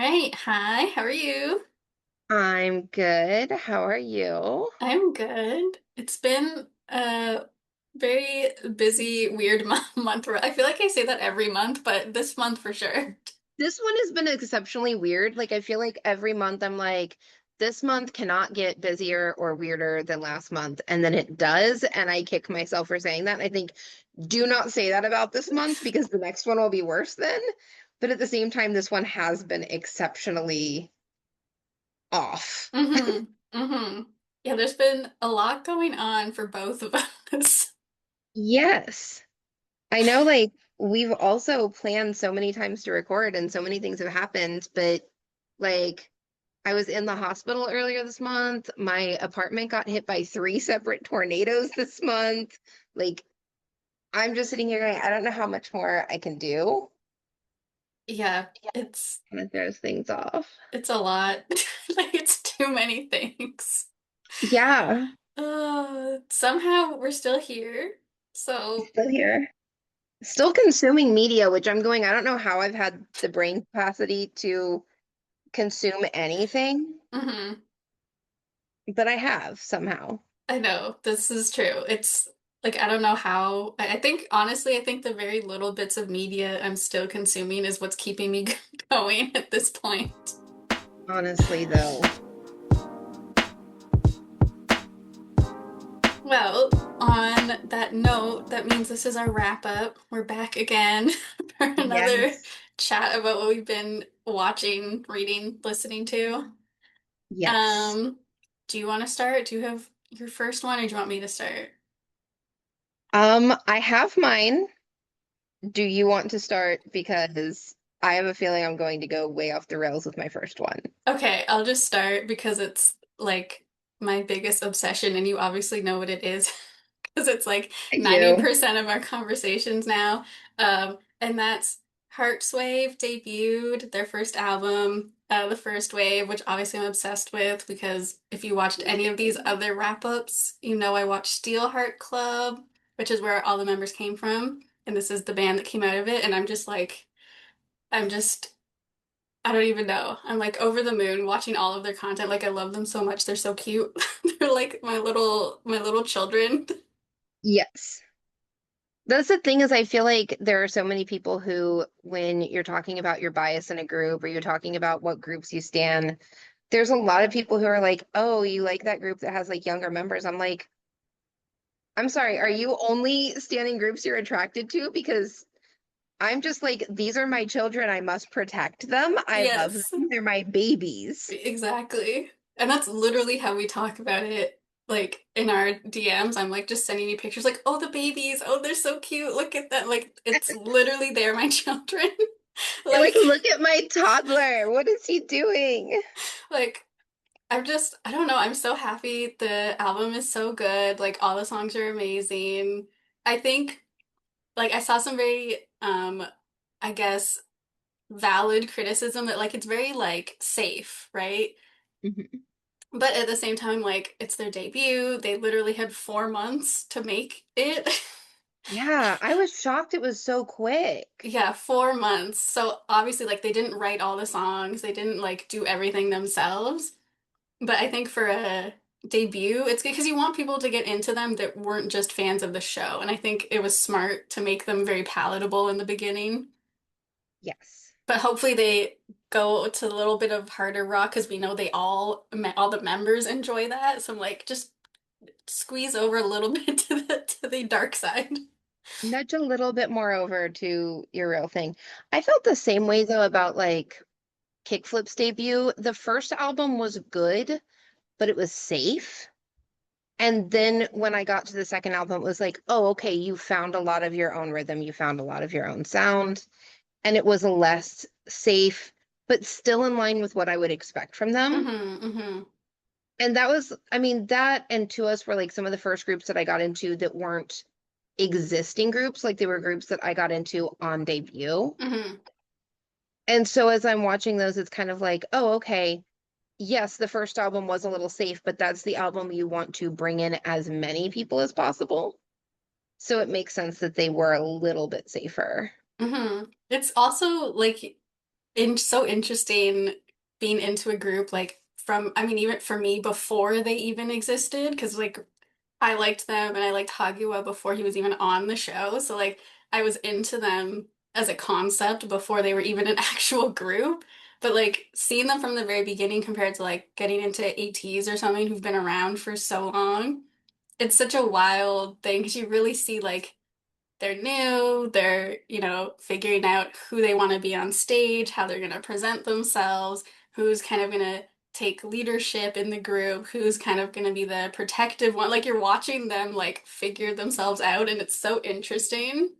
right. Hi, how are you? I'm good. How are you? I'm good. It's been a very busy, weird month. I feel like I say that every month, but this month for sure. This one has been exceptionally weird. Like, I feel like every month I'm like, this month cannot get busier or weirder than last month. And then it does. And I kick myself for saying that. I think, do not say that about this month because the next one will be worse then. But at the same time, this one has been exceptionally off. Mm-hmm. Mm-hmm. Yeah, there's been a lot going on for both of us. Yes. I know, like, we've also planned so many times to record and so many things have happened, but like, I was in the hospital earlier this month. My apartment got hit by three separate tornadoes this month. Like, I'm just sitting here going, I don't know how much more I can do. Yeah, Yeah. it's Kind of throws things off. it's a lot. Like it's too many things. Yeah, Somehow we're still here. So, still here. Still consuming media, which I'm going, I don't know how I've had the brain capacity to consume anything, mhm. but I have somehow. I know this is true. It's like I don't know how. I think honestly, I think the very little bits of media I'm still consuming is what's keeping me going at this point. Honestly, though. Well, on that note, that means this is our wrap up. We're back again for another Yes. chat about what we've been watching, reading, listening to. Yes. Um, do you want to start? Do you have your first one, or do you want me to start? I have mine. Do you want to start? Because I have a feeling I'm going to go way off the rails with my first one. Okay, I'll just start because it's like my biggest obsession, and you obviously know what it is because it's like I do. 90% of our conversations now. And that's Hrtz.wav debuted their first album, The First Wave, which obviously I'm obsessed with because if you watched any of these other wrap-ups, you know I watched Steel Heart Club, which is where all the members came from, and this is the band that came out of it, and I'm just I don't even know. I'm like over the moon watching all of their content. Like I love them so much. They're so cute. They're like my little children. Yes. That's the thing is I feel like there are so many people who, when you're talking about your bias in a group or you're talking about what groups you stand, there's a lot of people who are like, oh, you like that group that has like younger members. I'm like, I'm sorry, are you only standing groups you're attracted to? Because I'm just like, these are my children. I must protect them. I love them. Yes, They're my babies. exactly. And that's literally how we talk about it. Like in our DMs, I'm like just sending you pictures like, oh, the babies. Oh, they're so cute. Look at that. Like it's literally they're my children. You're like, Like look at my toddler. What is he doing? like I don't know, I'm so happy. The album is so good. Like all the songs are amazing. I think like I saw some very I guess valid criticism that like it's very like safe, right? Mhm. But at the same time, like it's their debut. They literally had 4 months to make it. Yeah, I was shocked it was so quick. Yeah, 4 months. So obviously like they didn't write all the songs. They didn't like do everything themselves. But I think for a debut, it's good because you want people to get into them that weren't just fans of the show. And I think it was smart to make them very palatable in the beginning. Yes. But hopefully they go to a little bit of harder rock because we know all the members enjoy that. So I'm like, just squeeze over a little bit to the dark side. Nudge a little bit more over to your real thing. I felt the same way though about like Kickflip's debut. The first album was good, but it was safe. And then when I got to the second album, it was like, oh, okay, you found a lot of your own rhythm, you found a lot of your own sound, and it was less safe, but still in line with what I would expect from them. Mm-hmm. And that was, I mean, that and To Us were like some of the first groups that I got into that weren't existing groups, like they were groups that I got into on debut. Mm-hmm. And so as I'm watching those, it's kind of like, oh, okay, yes, the first album was a little safe, but that's the album you want to bring in as many people as possible. So it makes sense that they were a little bit safer. Mm-hmm. It's also like so interesting being into a group like from I mean even for me before they even existed because like I liked them and I liked Hagiwa before he was even on the show. So like I was into them as a concept before they were even an actual group. But like seeing them from the very beginning compared to like getting into ATs or something who've been around for so long, it's such a wild thing because you really see like they're new, they're, figuring out who they want to be on stage, how they're going to present themselves, who's kind of going to take leadership in the group, who's kind of going to be the protective one. Like you're watching them like figure themselves out and it's so interesting.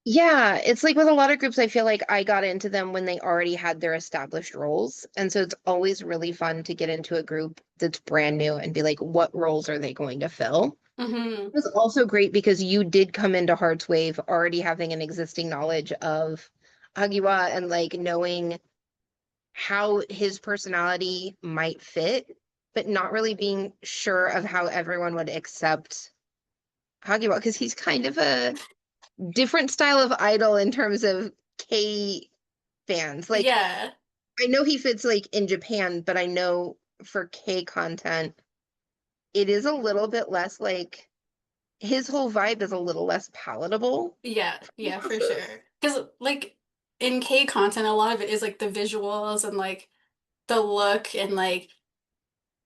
Yeah, it's like with a lot of groups, I feel like I got into them when they already had their established roles. And so it's always really fun to get into a group that's brand new and be like, what roles are they going to fill? Hmm. It was also great because you did come into Hrt's.wav already having an existing knowledge of Hagiwa and like knowing how his personality might fit, but not really being sure of how everyone would accept Hagiwa because he's kind of a different style of idol in terms of K fans. Like, Yeah. I know he fits like in Japan, but I know for K content, it is a little bit less like his whole vibe is a little less palatable Yeah. for the Yeah, for masses. sure. Because like in K content, a lot of it is like the visuals and like the look and like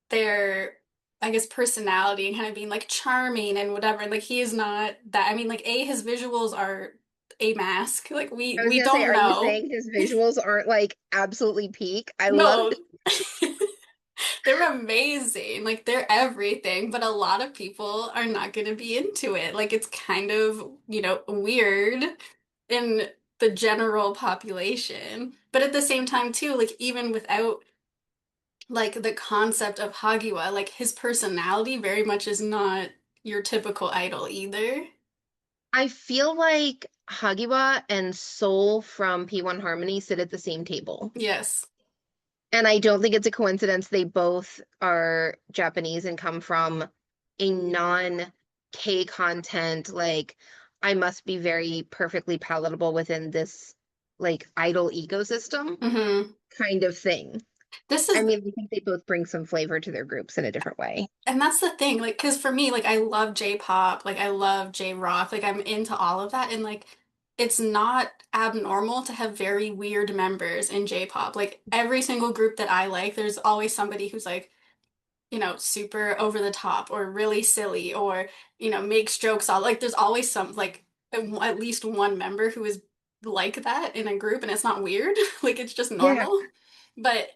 their I guess personality and kind of being like charming and whatever. And like he is not that. I mean, like his visuals are a mask. Like we I was we gonna say, don't are you know. saying his visuals aren't like absolutely peak? I love No. They're amazing. Like they're everything, but a lot of people are not going to be into it. Like it's kind of, weird in the general population. But at the same time too, like even without like the concept of Hagiwa, like his personality very much is not your typical idol either. I feel like Hagiwa and Soul from P1 Harmony sit at the same table. Yes. And I don't think it's a coincidence they both are Japanese and come from a non-K content, like I must be very perfectly palatable within this like idol ecosystem Hmm. kind of thing. This I is mean, I think they both bring some flavor to their groups in a different way. And that's the thing, like, because for me, like, I love J-pop, like, I love J-rock, like, I'm into all of that, and like, it's not abnormal to have very weird members in J-pop. Like, every single group that I like, there's always somebody who's like, super over the top or really silly or, makes jokes all like, there's always some like at least one member who is like that in a group, and it's not weird, like, it's just Yeah. normal. But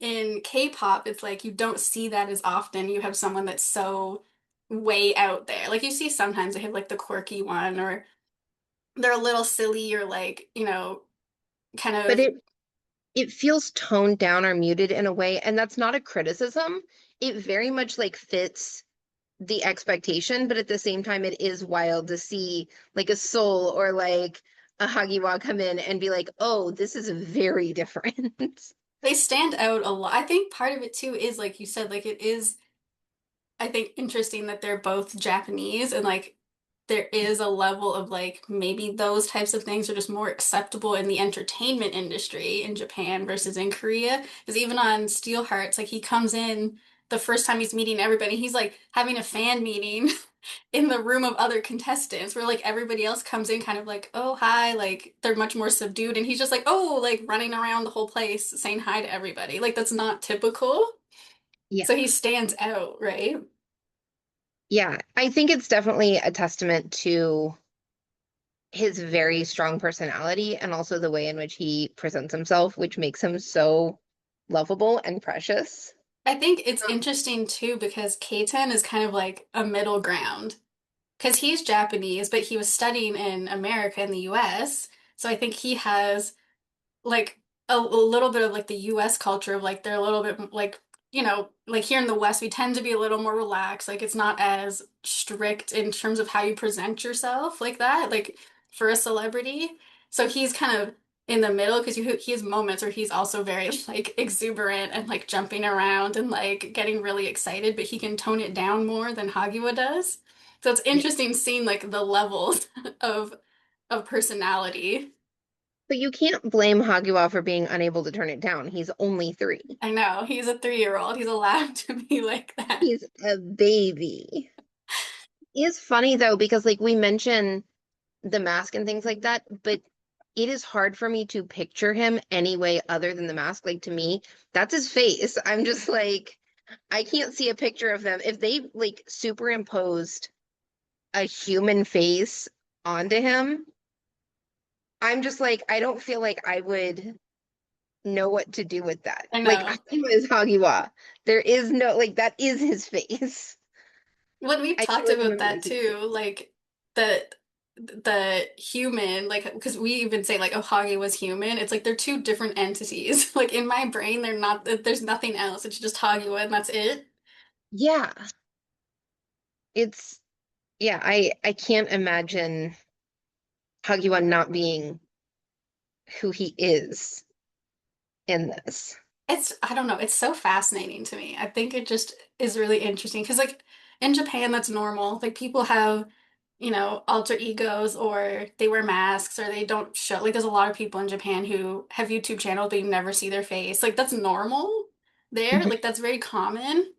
in K-pop, it's like you don't see that as often. You have someone that's so way out there. Like you see sometimes they have like the quirky one or they're a little silly or like, kind But of it feels toned down or muted in a way, and that's not a criticism. It very much like fits the expectation, but at the same time, it is wild to see like a Soul or like a Hagiwa come in and be like, oh, this is very different. they stand out a lot. I think part of it too is like you said, like it is I think interesting that they're both Japanese and like there is a level of like maybe those types of things are just more acceptable in the entertainment industry in Japan versus in Korea. Because even on Steel Hearts, like he comes in the first time he's meeting everybody, he's like having a fan meeting in the room of other contestants where like everybody else comes in kind of like, oh, hi, like they're much more subdued. And he's just like, oh, like running around the whole place saying hi to everybody. Like that's not typical. Yeah. So he stands out, right? Yeah, I think it's definitely a testament to his very strong personality and also the way in which he presents himself, which makes him so lovable and precious. I think it's interesting too because Keiten is kind of like a middle ground because he's Japanese, but he was studying in America in the US. So I think he has like a little bit of like the US culture of like they're a little bit like like here in the West we tend to be a little more relaxed, like it's not as strict in terms of how you present yourself like that like for a celebrity. So he's kind of in the middle because he has moments where he's also very like exuberant and like jumping around and like getting really excited, but he can tone it down more than Hagiwa does. So it's Yeah. interesting seeing like the levels of personality. But you can't blame Hagiwa for being unable to turn it down. He's only 3. I know, he's a 3-year-old. He's allowed to be like that. He's a baby. It's funny though, because like we mention the mask and things like that, but it is hard for me to picture him any way other than the mask. Like to me, that's his face. I'm just like, I can't see a picture of them. If they like superimposed a human face onto him, I'm just like, I don't feel like I would know what to do with that. I Like know. Hagiwa is Hagiwa. There is no like that is his face. When we've I feel talked like I'm about that imagining too, things. like the human, like because we even say like Ohagi was human, it's like they're two different entities. Like in my brain, they're not. There's nothing else. It's just Hagiwa and that's it. Yeah, it's yeah, I can't imagine Hagiwa not being who he is in this. It's I don't know. It's so fascinating to me. I think it just is really interesting because like in Japan, that's normal. Like people have, alter egos or they wear masks or they don't show. Like there's a lot of people in Japan who have YouTube channels but you never see their face. Like that's normal there. Mhm. Like that's very common.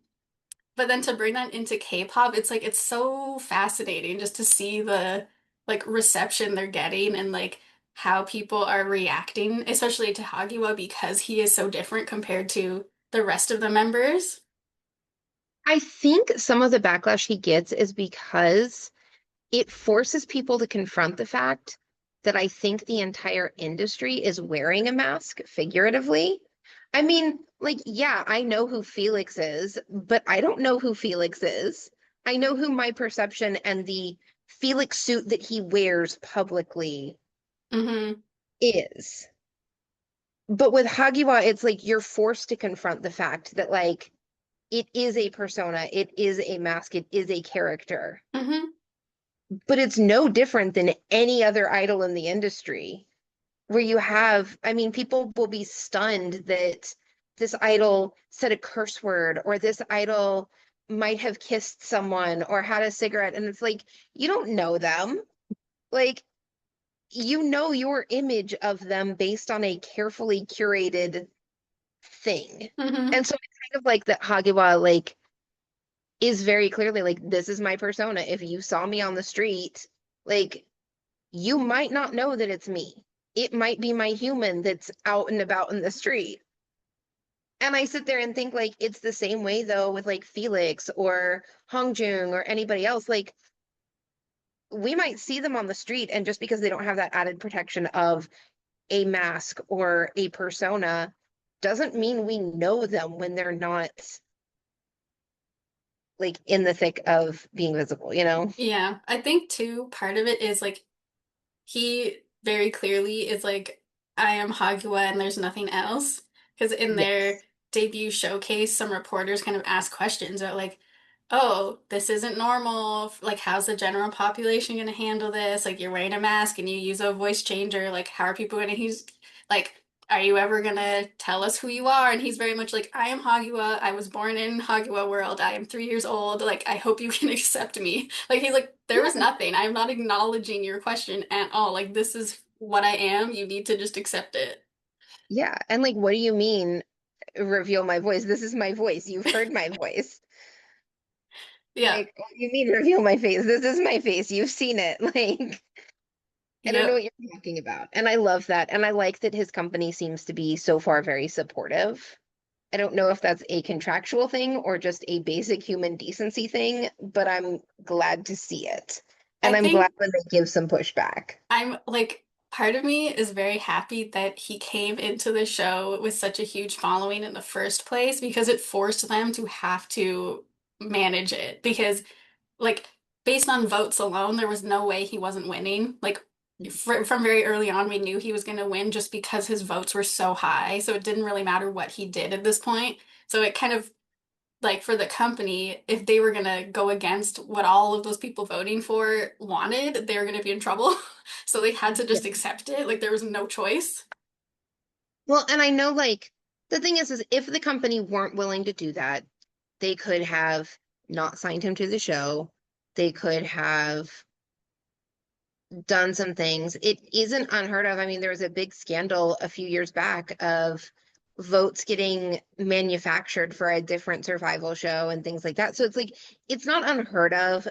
But then to bring that into K-pop, it's like it's so fascinating just to see the like reception they're getting and like how people are reacting, especially to Hagiwa because he is so different compared to the rest of the members. I think some of the backlash he gets is because it forces people to confront the fact that I think the entire industry is wearing a mask figuratively. I mean, like, yeah, I know who Felix is, but I don't know who Felix is. I know who my perception and the Felix suit that he wears publicly Hmm. is. But with Hagiwa, it's like you're forced to confront the fact that, like, it is a persona, it is a mask, it is a character. Hmm. But it's no different than any other idol in the industry where you have, I mean, people will be stunned that this idol said a curse word or this idol might have kissed someone or had a cigarette. And it's like, you don't know them. Like, you know your image of them based on a carefully curated thing. Hmm. And so it's kind of like that Hagiwa, like, is very clearly like, this is my persona. If you saw me on the street, like, you might not know that it's me. It might be my human that's out and about in the street. And I sit there and think like it's the same way though with like Felix or Hongjung or anybody else. Like we might see them on the street, and just because they don't have that added protection of a mask or a persona doesn't mean we know them when they're not like in the thick of being visible, you know? Yeah, I think too, part of it is like he very clearly is like, I am Hagua and there's nothing else. Because in their Yes. debut showcase, some reporters kind of ask questions about like, oh, this isn't normal. Like, how's the general population going to handle this? Like, you're wearing a mask and you use a voice changer. Like, how are people going to use, like, are you ever going to tell us who you are? And he's very much like, I am Hagua. I was born in Hagua world. I am 3 years old. Like, I hope you can accept me. Like, he's like, there was Yeah. nothing. I'm not acknowledging your question at all. Like, this is what I am. You need to just accept it. Yeah. And like, what do you mean reveal my voice? This is my voice. You've heard my voice. Yeah. Like, what do you mean reveal my face? This is my face. You've seen it. Like, I don't know Yep. what you're talking about. And I love that. And I like that his company seems to be so far very supportive. I don't know if that's a contractual thing or just a basic human decency thing, but I'm glad to see it. I And I'm glad think when they give some pushback. I'm like, part of me is very happy that he came into the show with such a huge following in the first place because it forced them to have to manage it. Because, like, based on votes alone, there was no way he wasn't winning. Like, from very early on, we knew he was going to win just because his votes were so high. So it didn't really matter what he did at this point. So it kind of like for the company, if they were gonna go against what all of those people voting for wanted, they were gonna be in trouble. So they had to Yeah. just accept it. Like there was no choice. Well, and I know like the thing is if the company weren't willing to do that, they could have not signed him to the show. They could have done some things. It isn't unheard of. I mean, there was a big scandal a few years back of votes getting manufactured for a different survival show and things like that. So it's like it's not unheard of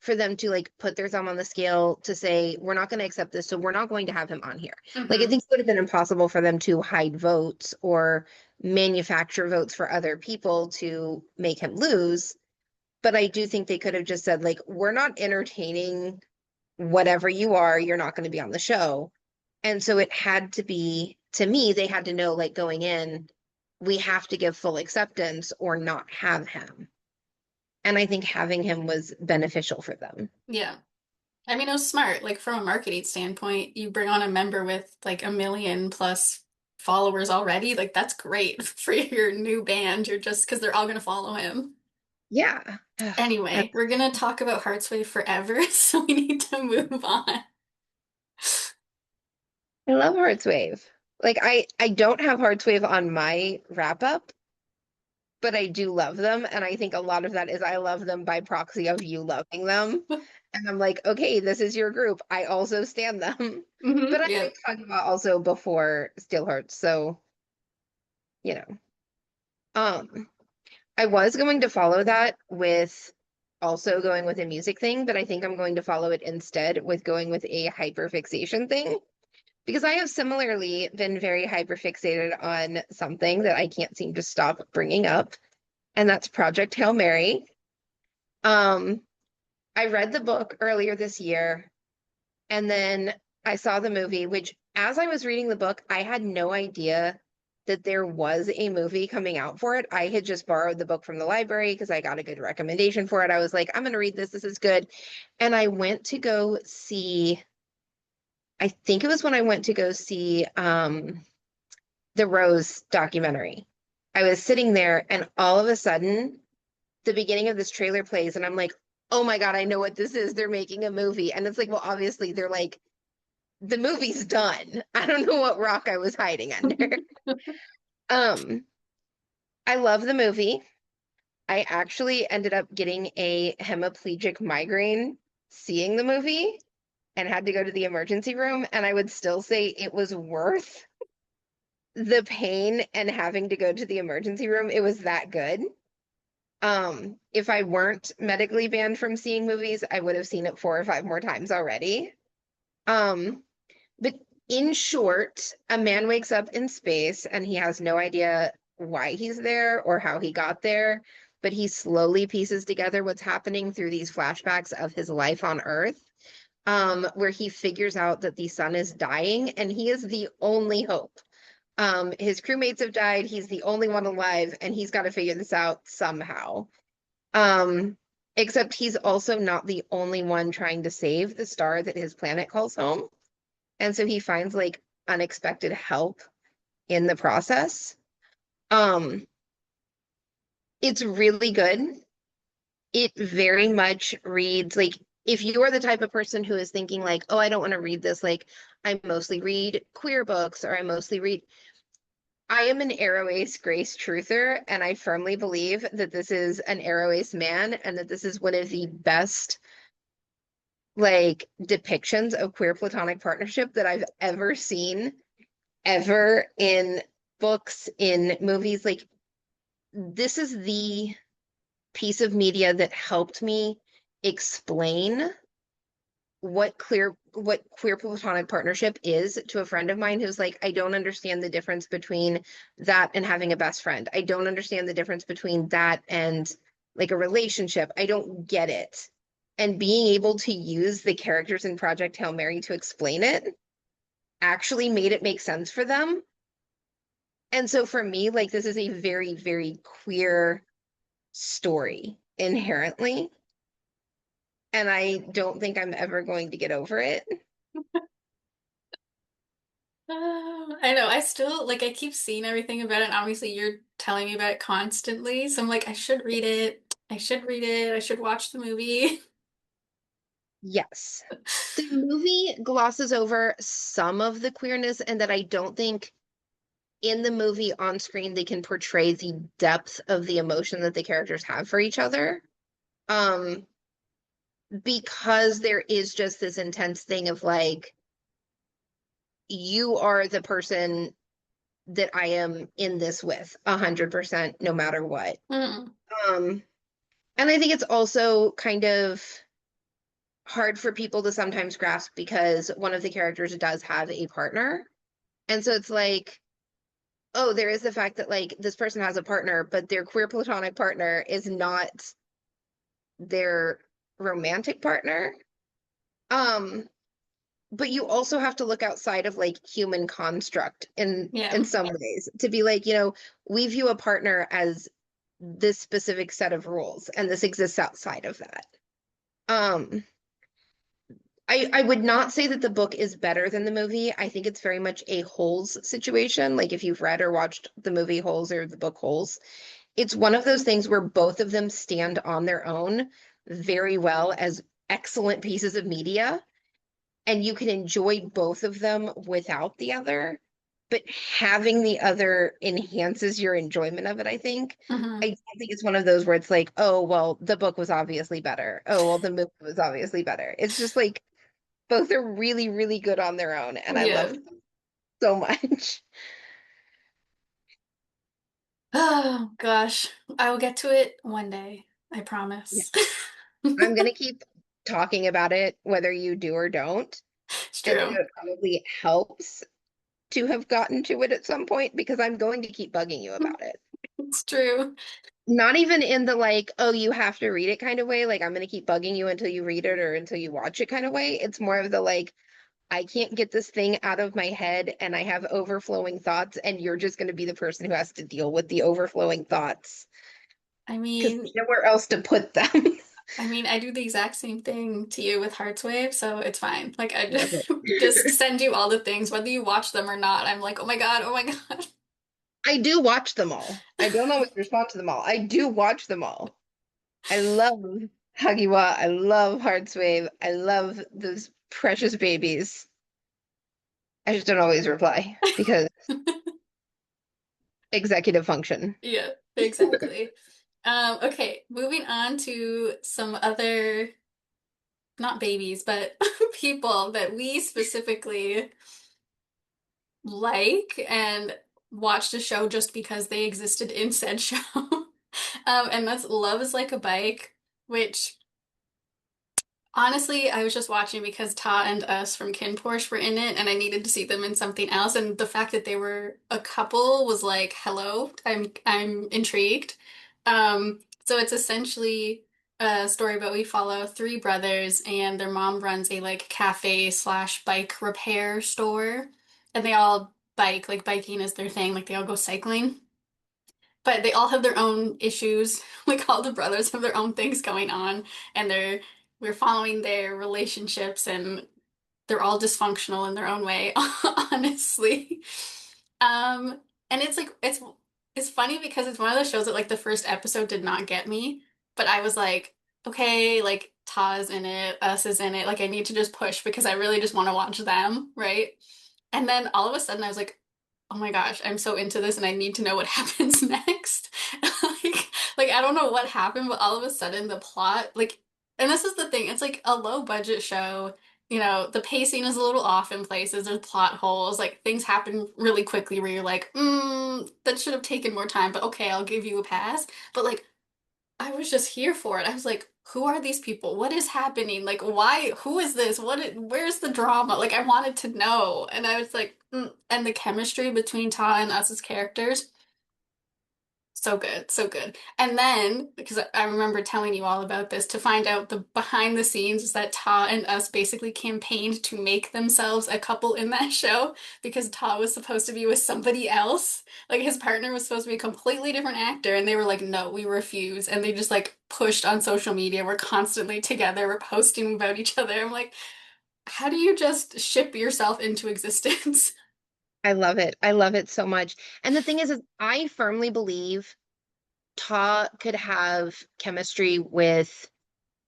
for them to like put their thumb on the scale to say, we're not going to accept this, so we're not going to have him on here. Like I Hmm. think it would have been impossible for them to hide votes or manufacture votes for other people to make him lose. But I do think they could have just said, like, we're not entertaining whatever you are, you're not going to be on the show. And so it had to be, to me, they had to know, like, going in, we have to give full acceptance or not have him. And I think having him was beneficial for them. Yeah. I mean, it was smart. Like from a marketing standpoint, you bring on a member with like 1 million plus followers already. Like that's great for your new band. You're just because they're all gonna follow him. Yeah. And Anyway, we're gonna talk about Hrt's.wav forever, so we need to move on. I love Hrtz.wav. Like I don't have Hrtz.wav on my wrap up, but I do love them. And I think a lot of that is I love them by proxy of you loving them. And I'm like, okay, this is your group. I also stand them. Hmm. But I Yeah. like talking about also before Steelhearts, so you know. Um, I was going to follow that with also going with a music thing, but I think I'm going to follow it instead with going with a hyperfixation thing. Because I have similarly been very hyperfixated on something that I can't seem to stop bringing up, and that's Project Hail Mary. Um, I read the book earlier this year, and then I saw the movie, which as I was reading the book, I had no idea that there was a movie coming out for it. I had just borrowed the book from the library because I got a good recommendation for it. I was like, I'm going to read this. This is good. And I went to go see, I think it was when I went to go see the Rose documentary. I was sitting there and all of a sudden the beginning of this trailer plays and I'm like, oh my God, I know what this is. They're making a movie. And it's like, well, obviously they're like, the movie's done. I don't know what rock I was hiding under. Um, I love the movie. I actually ended up getting a hemiplegic migraine seeing the movie and had to go to the emergency room. And I would still say it was worth the pain and having to go to the emergency room. It was that good. If I weren't medically banned from seeing movies, I would have seen it 4 or 5 more times already. Um, but in short, a man wakes up in space and he has no idea why he's there or how he got there, but he slowly pieces together what's happening through these flashbacks of his life on Earth, where he figures out that the sun is dying and he is the only hope. His crewmates have died, he's the only one alive, and he's got to figure this out somehow. Um, Except he's also not the only one trying to save the star that his planet calls home. And so he finds like unexpected help in the process. Um, it's really good. It very much reads like if you are the type of person who is thinking like, oh, I don't want to read this, like I mostly read queer books or I mostly read I am an Arrow Ace Grace truther, and I firmly believe that this is an Arrow Ace man and that this is one of the best like depictions of queer platonic partnership that I've ever seen ever in books, in movies. Like, this is the piece of media that helped me explain what queer platonic partnership is to a friend of mine who's like, I don't understand the difference between that and having a best friend. I don't understand the difference between that and like a relationship. I don't get it. And being able to use the characters in Project Hail Mary to explain it actually made it make sense for them. And so for me, like this is a very, very queer story inherently. And I don't think I'm ever going to get over it. I know. I still like. I keep seeing everything about it. And obviously, you're telling me about it constantly, so I'm like, I should read it. I should read it. I should watch the movie. Yes. The movie glosses over some of the queerness, and that I don't think in the movie on screen they can portray the depth of the emotion that the characters have for each other. Um, because there is just this intense thing of like, you are the person that I am in this with 100%, no matter what. Mm, Um, and I think it's also kind of hard for people to sometimes grasp because one of the characters does have a partner. And so it's like, oh, there is the fact that like this person has a partner, but their queer platonic partner is not their romantic partner. Um, but you also have to look outside of like human construct in yeah. some ways to be like, we view a partner as this specific set of rules, and this exists outside of that. Um, I would not say that the book is better than the movie. I think it's very much a Holes situation. Like if you've read or watched the movie Holes or the book Holes, it's one of those things where both of them stand on their own very well as excellent pieces of media, and you can enjoy both of them without the other, but having the other enhances your enjoyment of it, I think. I Hmm. don't think it's one of those where it's like, oh, well, the book was obviously better. Oh, well, the movie was obviously better. It's just like both are really, really good on their own, and I love Yeah. them so much. Oh gosh. I will get to it one day. I Yeah. promise. I'm gonna keep talking about it, whether you do or don't. It's And so true. it probably helps to have gotten to it at some point because I'm going to keep bugging you about it. It's true. Not even in the like, oh, you have to read it kind of way. Like, I'm going to keep bugging you until you read it or until you watch it kind of way. It's more of the like, I can't get this thing out of my head and I have overflowing thoughts, and you're just going to be the person who has to deal with the overflowing thoughts I because mean, there's nowhere else to put them. I do the exact same thing to you with Hrtz.wav, so it's fine. Like I Love just it. send you all the things, whether you watch them or not. I'm like, oh my God. I do watch them all. I don't always respond to them all. I do watch them all. I love Hagiwa. I love Heartswave. I love those precious babies. I just don't always reply because executive function. Yeah, exactly. Okay, moving on to some other, not babies, but people that we specifically like and watched a show just because they existed in said show. And that's Love is Like a Bike, which honestly, I was just watching because Ta and Us from Kin Porsche were in it, and I needed to see them in something else. And the fact that they were a couple was like, hello, I'm intrigued. So it's essentially a story about we follow three brothers, and their mom runs a like cafe slash bike repair store, and they all bike, like biking is their thing, like they all go cycling. But they all have their own issues. Like all the brothers have their own things going on, and we're following their relationships, and they're all dysfunctional in their own way, honestly. Um, and it's like it's funny because it's one of those shows that like the first episode did not get me, but I was like, okay, like Taz in it, Us is in it, like I need to just push because I really just want to watch them, right? And then all of a sudden I was like, oh my gosh, I'm so into this and I need to know what happens next. Like, like I don't know what happened, but all of a sudden the plot, like, and this is the thing, it's like a low budget show. You know, the pacing is a little off in places. There's plot holes. Like things happen really quickly where you're like, that should have taken more time, but okay, I'll give you a pass. But like I was just here for it. I was like, who are these people? What is happening? Like, why? Who is this? Where's the drama? Like, I wanted to know. And I was like, and the chemistry between Ta and us as characters, so good, so good. And then, because I remember telling you all about this, to find out the behind the scenes is that Ta and Us basically campaigned to make themselves a couple in that show because Ta was supposed to be with somebody else. Like his partner was supposed to be a completely different actor, and they were like, no, we refuse. And they just like pushed on social media. We're constantly together, we're posting about each other. I'm like, how do you just ship yourself into existence? I love it. I love it so much. And the thing is I firmly believe Ta could have chemistry with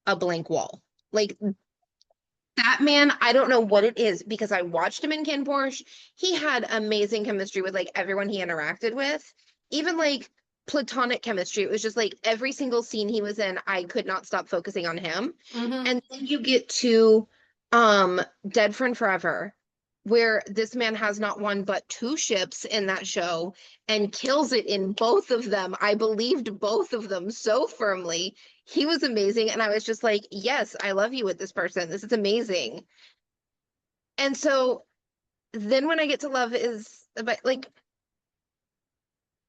a blank wall. Like that man, I don't know what it is because I watched him in Ken Porsche. He had amazing chemistry with like everyone he interacted with. Even like platonic chemistry. It was just like every single scene he was in, I could not stop focusing on him. Hmm. And then you get to Dead Friend Forever, where this man has not one but two ships in that show and kills it in both of them. I believed both of them so firmly. He was amazing. And I was just like, yes, I love you with this person. This is amazing. And so then when I get to Love is about like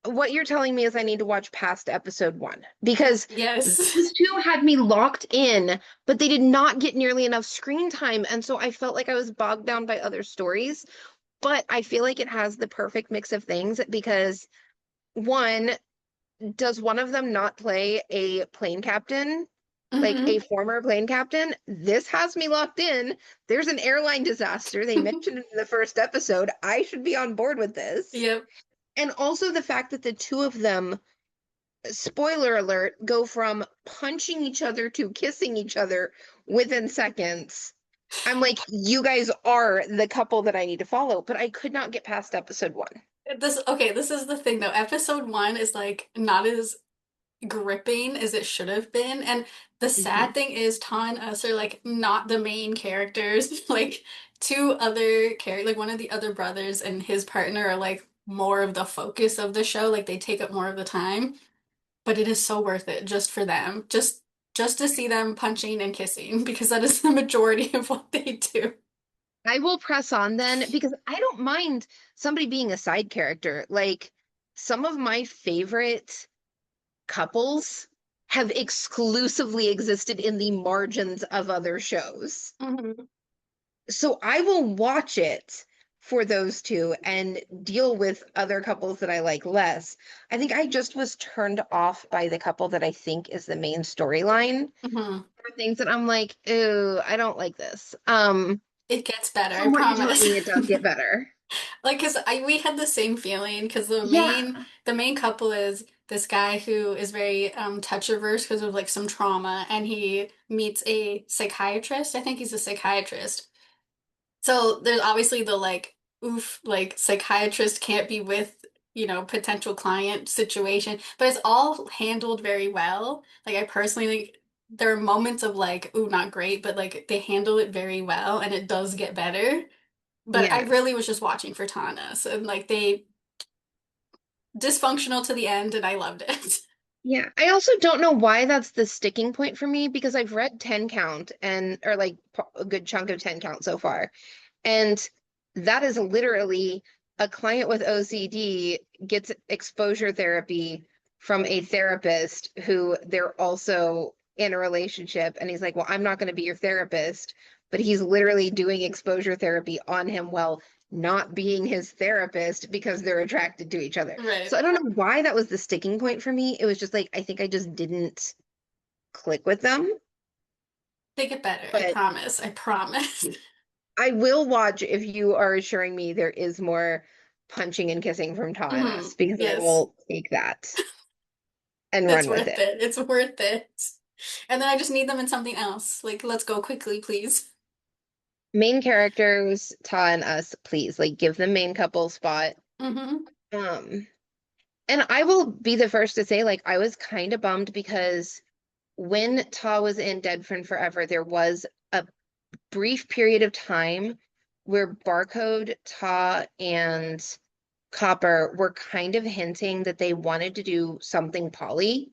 what you're telling me is I need to watch past episode one because Yes. these two had me locked in, but they did not get nearly enough screen time. And so I felt like I was bogged down by other stories. But I feel like it has the perfect mix of things because one, does one of them not play a plane captain? Like a Hmm. former plane captain, this has me locked in. There's an airline disaster. They mentioned it in the first episode. I should be on board with this. Yep. And also the fact that the two of them, spoiler alert, go from punching each other to kissing each other within seconds. I'm like, you guys are the couple that I need to follow, but I could not get past episode one. This okay, this is the thing though. Episode one is like not as gripping as it should have been. And the sad Mhm. thing is Ta and Us are like not the main characters. Like two other characters, like one of the other brothers and his partner are like more of the focus of the show. Like they take up more of the time. But it is so worth it just for them. Just to see them punching and kissing because that is the majority of what they do. I will press on then because I don't mind somebody being a side character. Like some of my favorite couples have exclusively existed in the margins of other shows. Hmm. So I will watch it for those two and deal with other couples that I like less. I think I just was turned off by the couple that I think is the main storyline Hmm. for things that I'm like, ooh, I don't like this. It gets better, I From what you're telling promise. me, it does get better. Like, cause I we had the same feeling because Yeah. the main couple is this guy who is very touch averse because of like some trauma, and he meets a psychiatrist. I think he's a psychiatrist. So there's obviously the like oof, like psychiatrist can't be with, potential client situation, but it's all handled very well. Like I personally like there are moments of like, ooh, not great, but like they handle it very well and it does get better. But I Yeah. really was just watching for Tanas and like they dysfunctional to the end and I loved it. Yeah. I also don't know why that's the sticking point for me because I've read 10 count and or like a good chunk of 10 count so far. And that is literally a client with OCD gets exposure therapy from a therapist who they're also in a relationship. And he's like, well, I'm not going to be your therapist. But he's literally doing exposure therapy on him while not being his therapist because they're attracted to each other. Right. So I don't know why that was the sticking point for me. It was just like, I think I just didn't click with them. They get better, I But promise. I promise. I will watch if you are assuring me there is more punching and kissing from Ta and Hmm. Us, because I Yes. will take that and It's run with worth it. it. It's worth it. And then I just need them in something else. Like, let's go quickly, please. Main characters, Ta and Us, please, like give them main couple spot. Hmm. Um, and I will be the first to say, like, I was kind of bummed because when Ta was in Dead Friend Forever, there was a brief period of time where Barcode, Ta, and Copper were kind of hinting that they wanted to do something poly,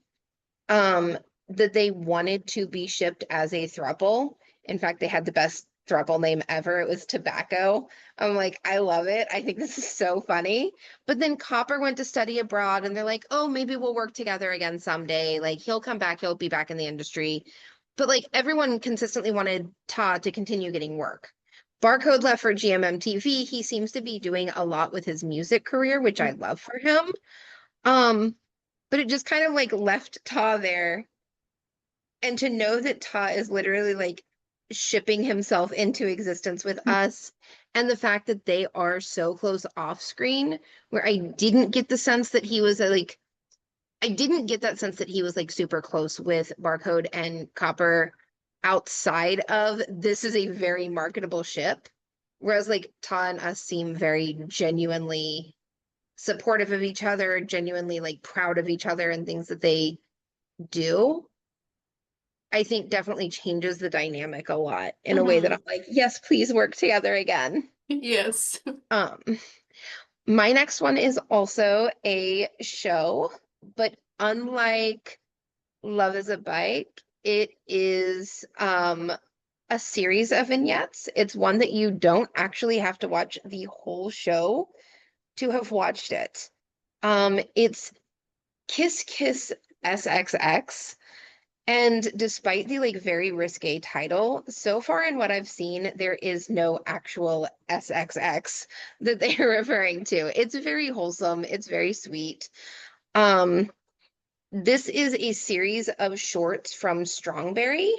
um, that they wanted to be shipped as a throuple. In fact, they had the best throuple name ever. It was Tobacco. I'm like, I love it. I think this is so funny. But then Copper went to study abroad, and they're like, oh, maybe we'll work together again someday. Like, he'll come back, he'll be back in the industry. But like, everyone consistently wanted Todd to continue getting work. Barcode left for GMMTV. He seems to be doing a lot with his music career, which I love for him. Um, but it just kind of like left Ta there. And to know that Ta is literally like shipping himself into existence with us, and the fact that they are so close off screen, where I didn't get the sense that he was I didn't get that sense that he was like super close with Barcode and Copper outside of this is a very marketable ship. Whereas like Ta and us seem very genuinely supportive of each other, genuinely like proud of each other and things that they do, I think definitely changes the dynamic a lot in a way that Hmm. I'm like, yes, please work together again. Yes. Um, my next one is also a show, but unlike Love is a Bike, it is a series of vignettes. It's one that you don't actually have to watch the whole show to have watched it. It's Kiss Kiss SXX. And despite the like very risque title, so far in what I've seen, there is no actual SXX that they are referring to. It's very wholesome, it's very sweet. Um, this is a series of shorts from Strongberry.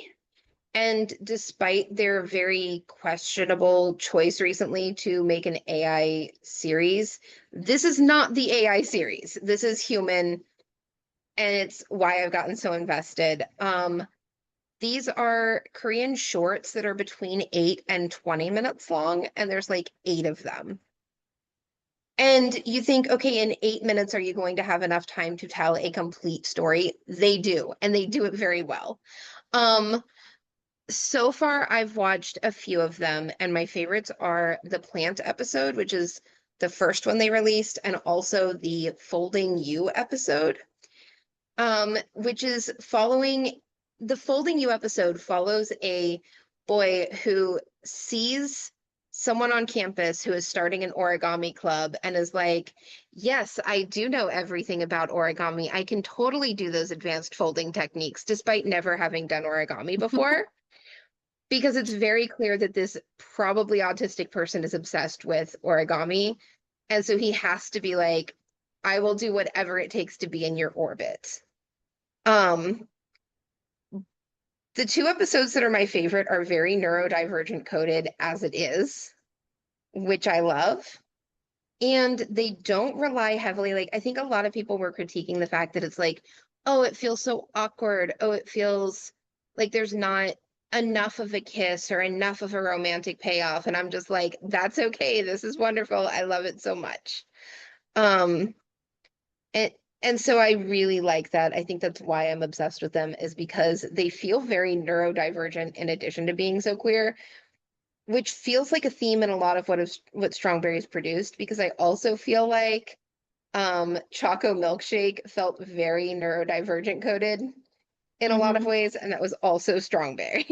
And despite their very questionable choice recently to make an AI series, this is not the AI series. This is human, and it's why I've gotten so invested. These are Korean shorts that are between 8 and 20 minutes long, and there's like 8 of them. And you think, okay, in 8 minutes, are you going to have enough time to tell a complete story? They do, and they do it very well. Um, so far, I've watched a few of them, and my favorites are the plant episode, which is the first one they released, and also the Folding You episode, which is following the Folding You episode follows a boy who sees someone on campus who is starting an origami club and is like, yes, I do know everything about origami. I can totally do those advanced folding techniques despite never having done origami before. Because it's very clear that this probably autistic person is obsessed with origami. And so he has to be like, I will do whatever it takes to be in your orbit. Um, the two episodes that are my favorite are very neurodivergent coded as it is, which I love. And they don't rely heavily. Like, I think a lot of people were critiquing the fact that it's like, oh, it feels so awkward. Oh, it feels like there's not enough of a kiss or enough of a romantic payoff. And I'm just like, that's okay. This is wonderful. I love it so much. Um, and and so I really like that. I think that's why I'm obsessed with them, is because they feel very neurodivergent in addition to being so queer, which feels like a theme in a lot of what Strongberry's produced, because I also feel like Choco Milkshake felt very neurodivergent coded in a lot of Hmm. ways, and that was also Strongberry.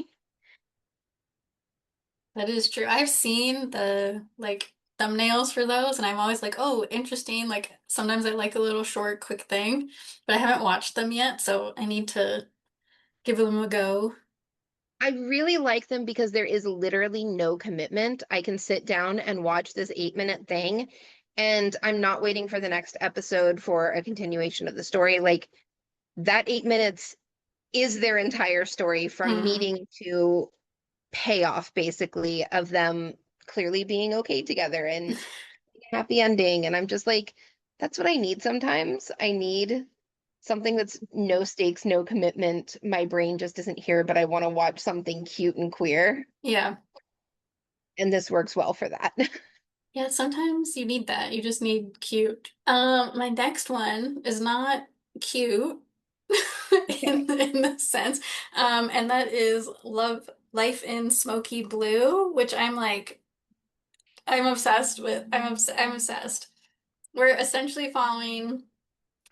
That is true. I've seen the like thumbnails for those, and I'm always like, oh, interesting. Like sometimes I like a little short, quick thing, but I haven't watched them yet, so I need to give them a go. I really like them because there is literally no commitment. I can sit down and watch this 8 minute thing, and I'm not waiting for the next episode for a continuation of the story. Like, that 8 minutes is their entire story from Hmm. meeting to payoff, basically, of them clearly being okay together and happy ending. And I'm just like, that's what I need sometimes. I need something that's no stakes, no commitment. My brain just isn't here, but I want to watch something cute and queer. Yeah. And this works well for that. Yeah, sometimes you need that. You just need cute. My next one is not cute Okay. in the sense. And that is Love Life in Smoky Blue, which I'm like I'm obsessed with. I'm obsessed. We're essentially following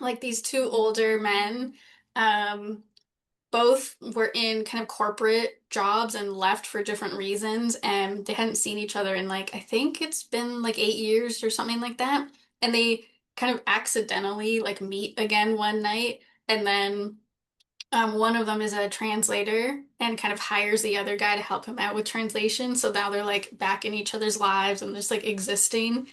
like these two older men. Um, both were in kind of corporate jobs and left for different reasons, and they hadn't seen each other in like I think it's been like 8 years or something like that. And they kind of accidentally like meet again one night, and then one of them is a translator and kind of hires the other guy to help him out with translation. So now they're like back in each other's lives and just like existing.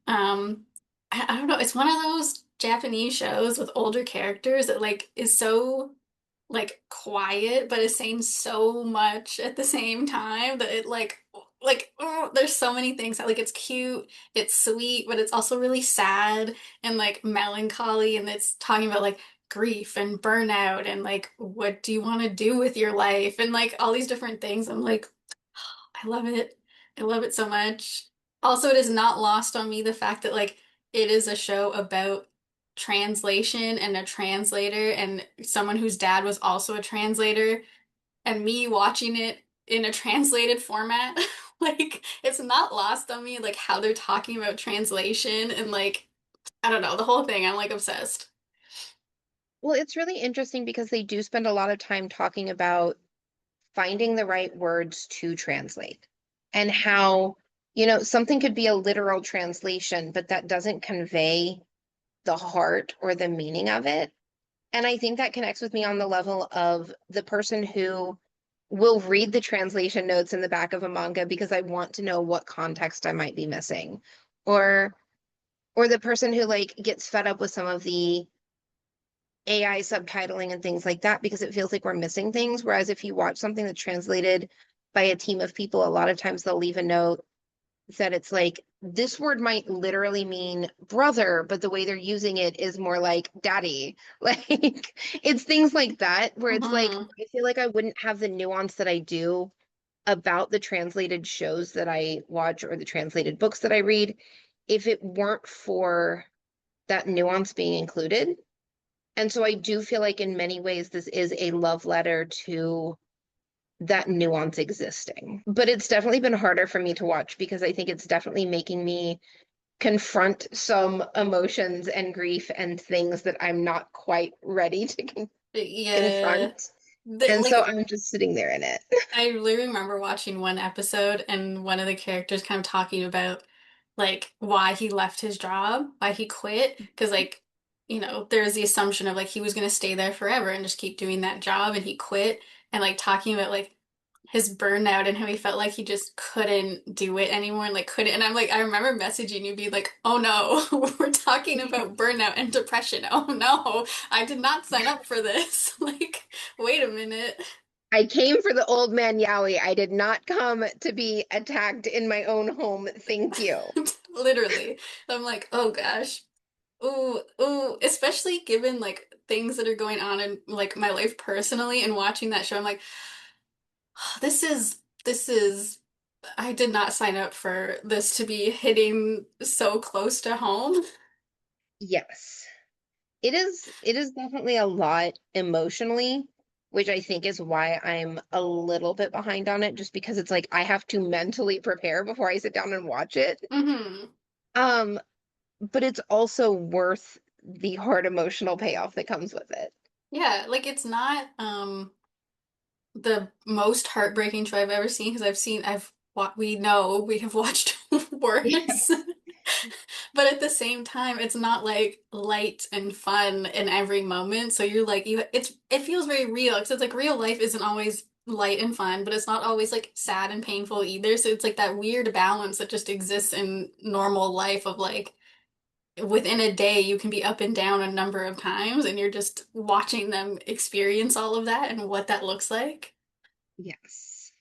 Um, I don't know. It's one of those Japanese shows with older characters that like is so like quiet, but is saying so much at the same time that it like oh, there's so many things that like it's cute, it's sweet, but it's also really sad and like melancholy, and it's talking about like grief and burnout and like what do you want to do with your life and like all these different things. I'm like, I love it. I love it so much. Also, it is not lost on me the fact that like it is a show about translation and a translator and someone whose dad was also a translator, and me watching it in a translated format, like it's not lost on me like how they're talking about translation and like I don't know, the whole thing. I'm like obsessed. Well, it's really interesting because they do spend a lot of time talking about finding the right words to translate and how, something could be a literal translation, but that doesn't convey the heart or the meaning of it. And I think that connects with me on the level of the person who will read the translation notes in the back of a manga because I want to know what context I might be missing. Or or the person who like gets fed up with some of the AI subtitling and things like that because it feels like we're missing things. Whereas if you watch something that's translated by a team of people, a lot of times they'll leave a note that it's like this word might literally mean brother, but the way they're using it is more like daddy. Like it's things like that where it's like Hmm. I feel like I wouldn't have the nuance that I do about the translated shows that I watch or the translated books that I read if it weren't for that nuance being included. And so I do feel like in many ways this is a love letter to that nuance existing. But it's definitely been harder for me to watch because I think it's definitely making me confront some emotions and grief and things that I'm not quite ready to Yeah. confront. And so Like I'm just sitting there in it. I literally remember watching one episode and one of the characters kind of talking about like why he left his job, why he quit. Because like, there's the assumption of like he was gonna stay there forever and just keep doing that job and he quit and like talking about like his burnout and how he felt like he just couldn't do it anymore and like couldn't. And I'm like, I remember messaging you be like, oh no, we're talking about burnout and depression. Oh no, I did not sign up for this. Like, wait a minute. I came for the old man Yowie. I did not come to be attacked in my own home. Thank you. Literally. I'm like, oh gosh. Ooh, ooh, especially given like things that are going on in like my life personally and watching that show, I'm like, this is I did not sign up for this to be hitting so close to home. Yes. It is definitely a lot emotionally, which I think is why I'm a little bit behind on it, just because it's like I have to mentally prepare before I sit down and watch it. Hmm. Um, but it's also worth the hard emotional payoff that comes with it. Yeah, like it's not the most heartbreaking show I've ever seen because we know we have watched worse. But at the same time, it's not like light and fun in every moment. So you're like it feels very real because it's like real life isn't always light and fun, but it's not always like sad and painful either. So it's like that weird balance that just exists in normal life of like within a day you can be up and down a number of times and you're just watching them experience all of that and what that looks like. Yes.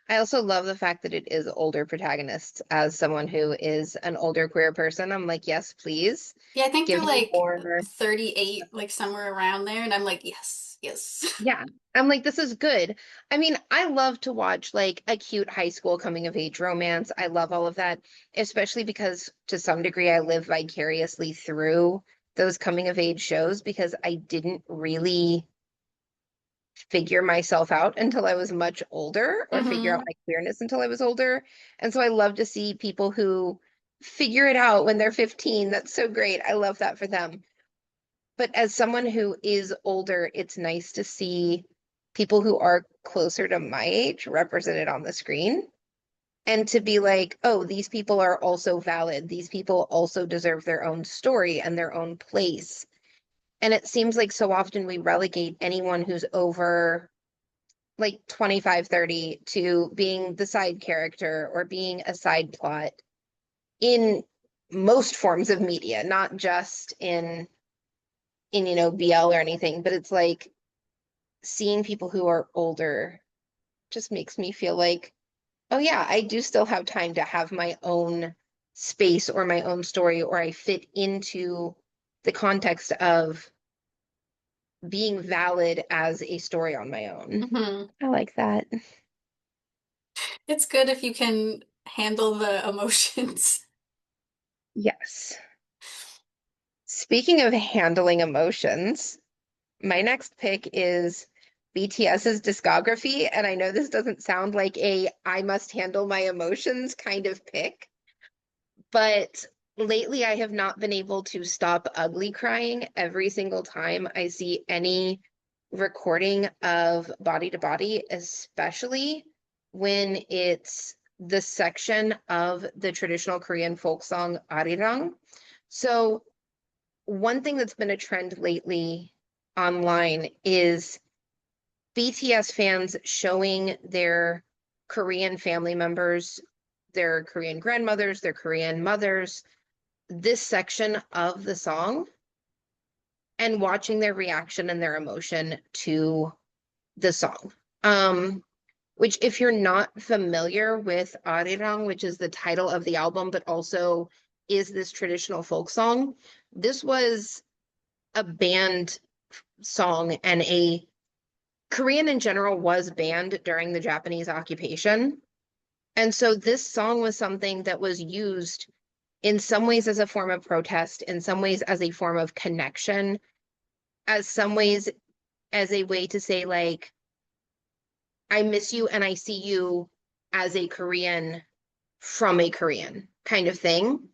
I also love the fact that it is older protagonists. As someone who is an older queer person, I'm like, yes, please Yeah, I think they're give me like more. 38, like somewhere around there, and I'm like, yes, yes. Yeah. I'm like, this is good. I mean, I love to watch like a cute high school coming of age romance. I love all of that, especially because to some degree I live vicariously through those coming of age shows because I didn't really figure myself out until I was much older or figure out Hmm. my queerness until I was older. And so I love to see people who figure it out when they're 15. That's so great. I love that for them. But as someone who is older, it's nice to see people who are closer to my age represented on the screen and to be like, oh, these people are also valid. These people also deserve their own story and their own place. And it seems like so often we relegate anyone who's over like 25, 30 to being the side character or being a side plot in most forms of media, not just in BL or anything, but it's like seeing people who are older just makes me feel like, oh yeah, I do still have time to have my own space or my own story, or I fit into the context of being valid as a story on my own. Hmm. I like that. It's good if you can handle the emotions. Yes. Speaking of handling emotions, my next pick is BTS's discography, and I know this doesn't sound like a I must handle my emotions kind of pick, but lately I have not been able to stop ugly crying every single time I see any recording of Body to Body, especially when it's the section of the traditional Korean folk song Arirang. So one thing that's been a trend lately online is BTS fans showing their Korean family members, their Korean grandmothers, their Korean mothers, this section of the song and watching their reaction and their emotion to the song. Um, which if you're not familiar with Arirang, which is the title of the album, but also is this traditional folk song, this was a banned song and a Korean in general was banned during the Japanese occupation. And so this song was something that was used in some ways as a form of protest, in some ways as a form of connection, as some ways as a way to say, like, I miss you and I see you as a Korean from a Korean kind of thing.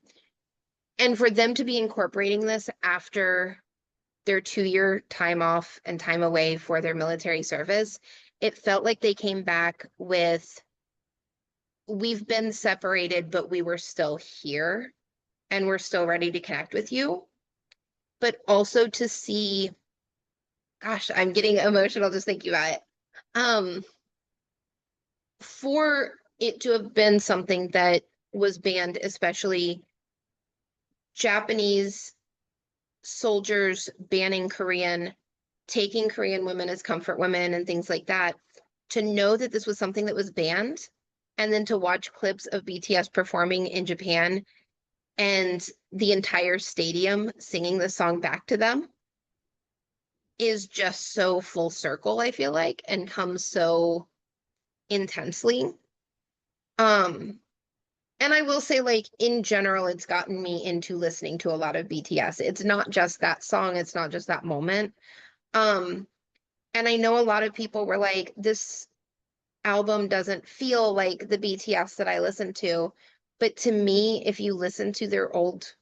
And for them to be incorporating this after their 2 year time off and time away for their military service, it felt like they came back with, we've been separated, but we were still here and we're still ready to connect with you. But also to see, gosh, I'm getting emotional just thinking about it. Um, for it to have been something that was banned, especially Japanese soldiers banning Korean, taking Korean women as comfort women and things like that, to know that this was something that was banned, and then to watch clips of BTS performing in Japan and the entire stadium singing the song back to them is just so full circle, I feel like, and comes so intensely. Um, and I will say, like, in general, it's gotten me into listening to a lot of BTS. It's not just that song, it's not just that moment. Um, and I know a lot of people were like, this album doesn't feel like the BTS that I listen to. But to me, if you listen to their old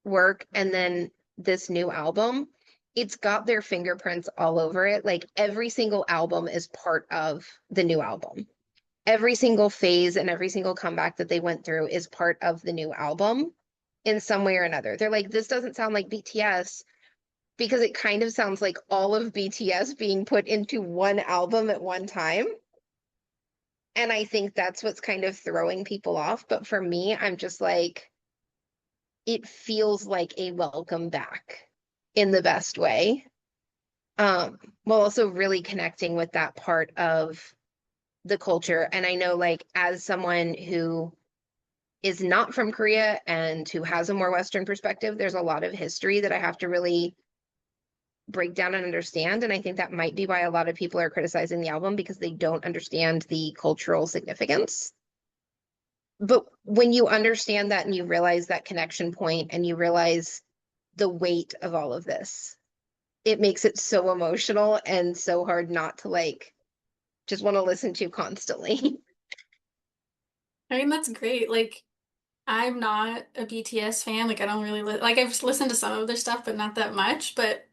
work and then this new album, it's got their fingerprints all over it. Like every single album is part of the new album. Every single phase and every single comeback that they went through is part of the new album in some way or another. They're like, this doesn't sound like BTS because it kind of sounds like all of BTS being put into one album at one time. And I think that's what's kind of throwing people off. But for me, I'm just like, it feels like a welcome back in the best way. While also really connecting with that part of the culture. And I know, like, as someone who is not from Korea and who has a more Western perspective, there's a lot of history that I have to really break down and understand. And I think that might be why a lot of people are criticizing the album because they don't understand the cultural significance. But when you understand that and you realize that connection point and you realize the weight of all of this, it makes it so emotional and so hard not to like just want to listen to constantly. I mean, that's great. Like, I'm not a BTS fan. Like, I don't really like I've listened to some of their stuff, but not that much. But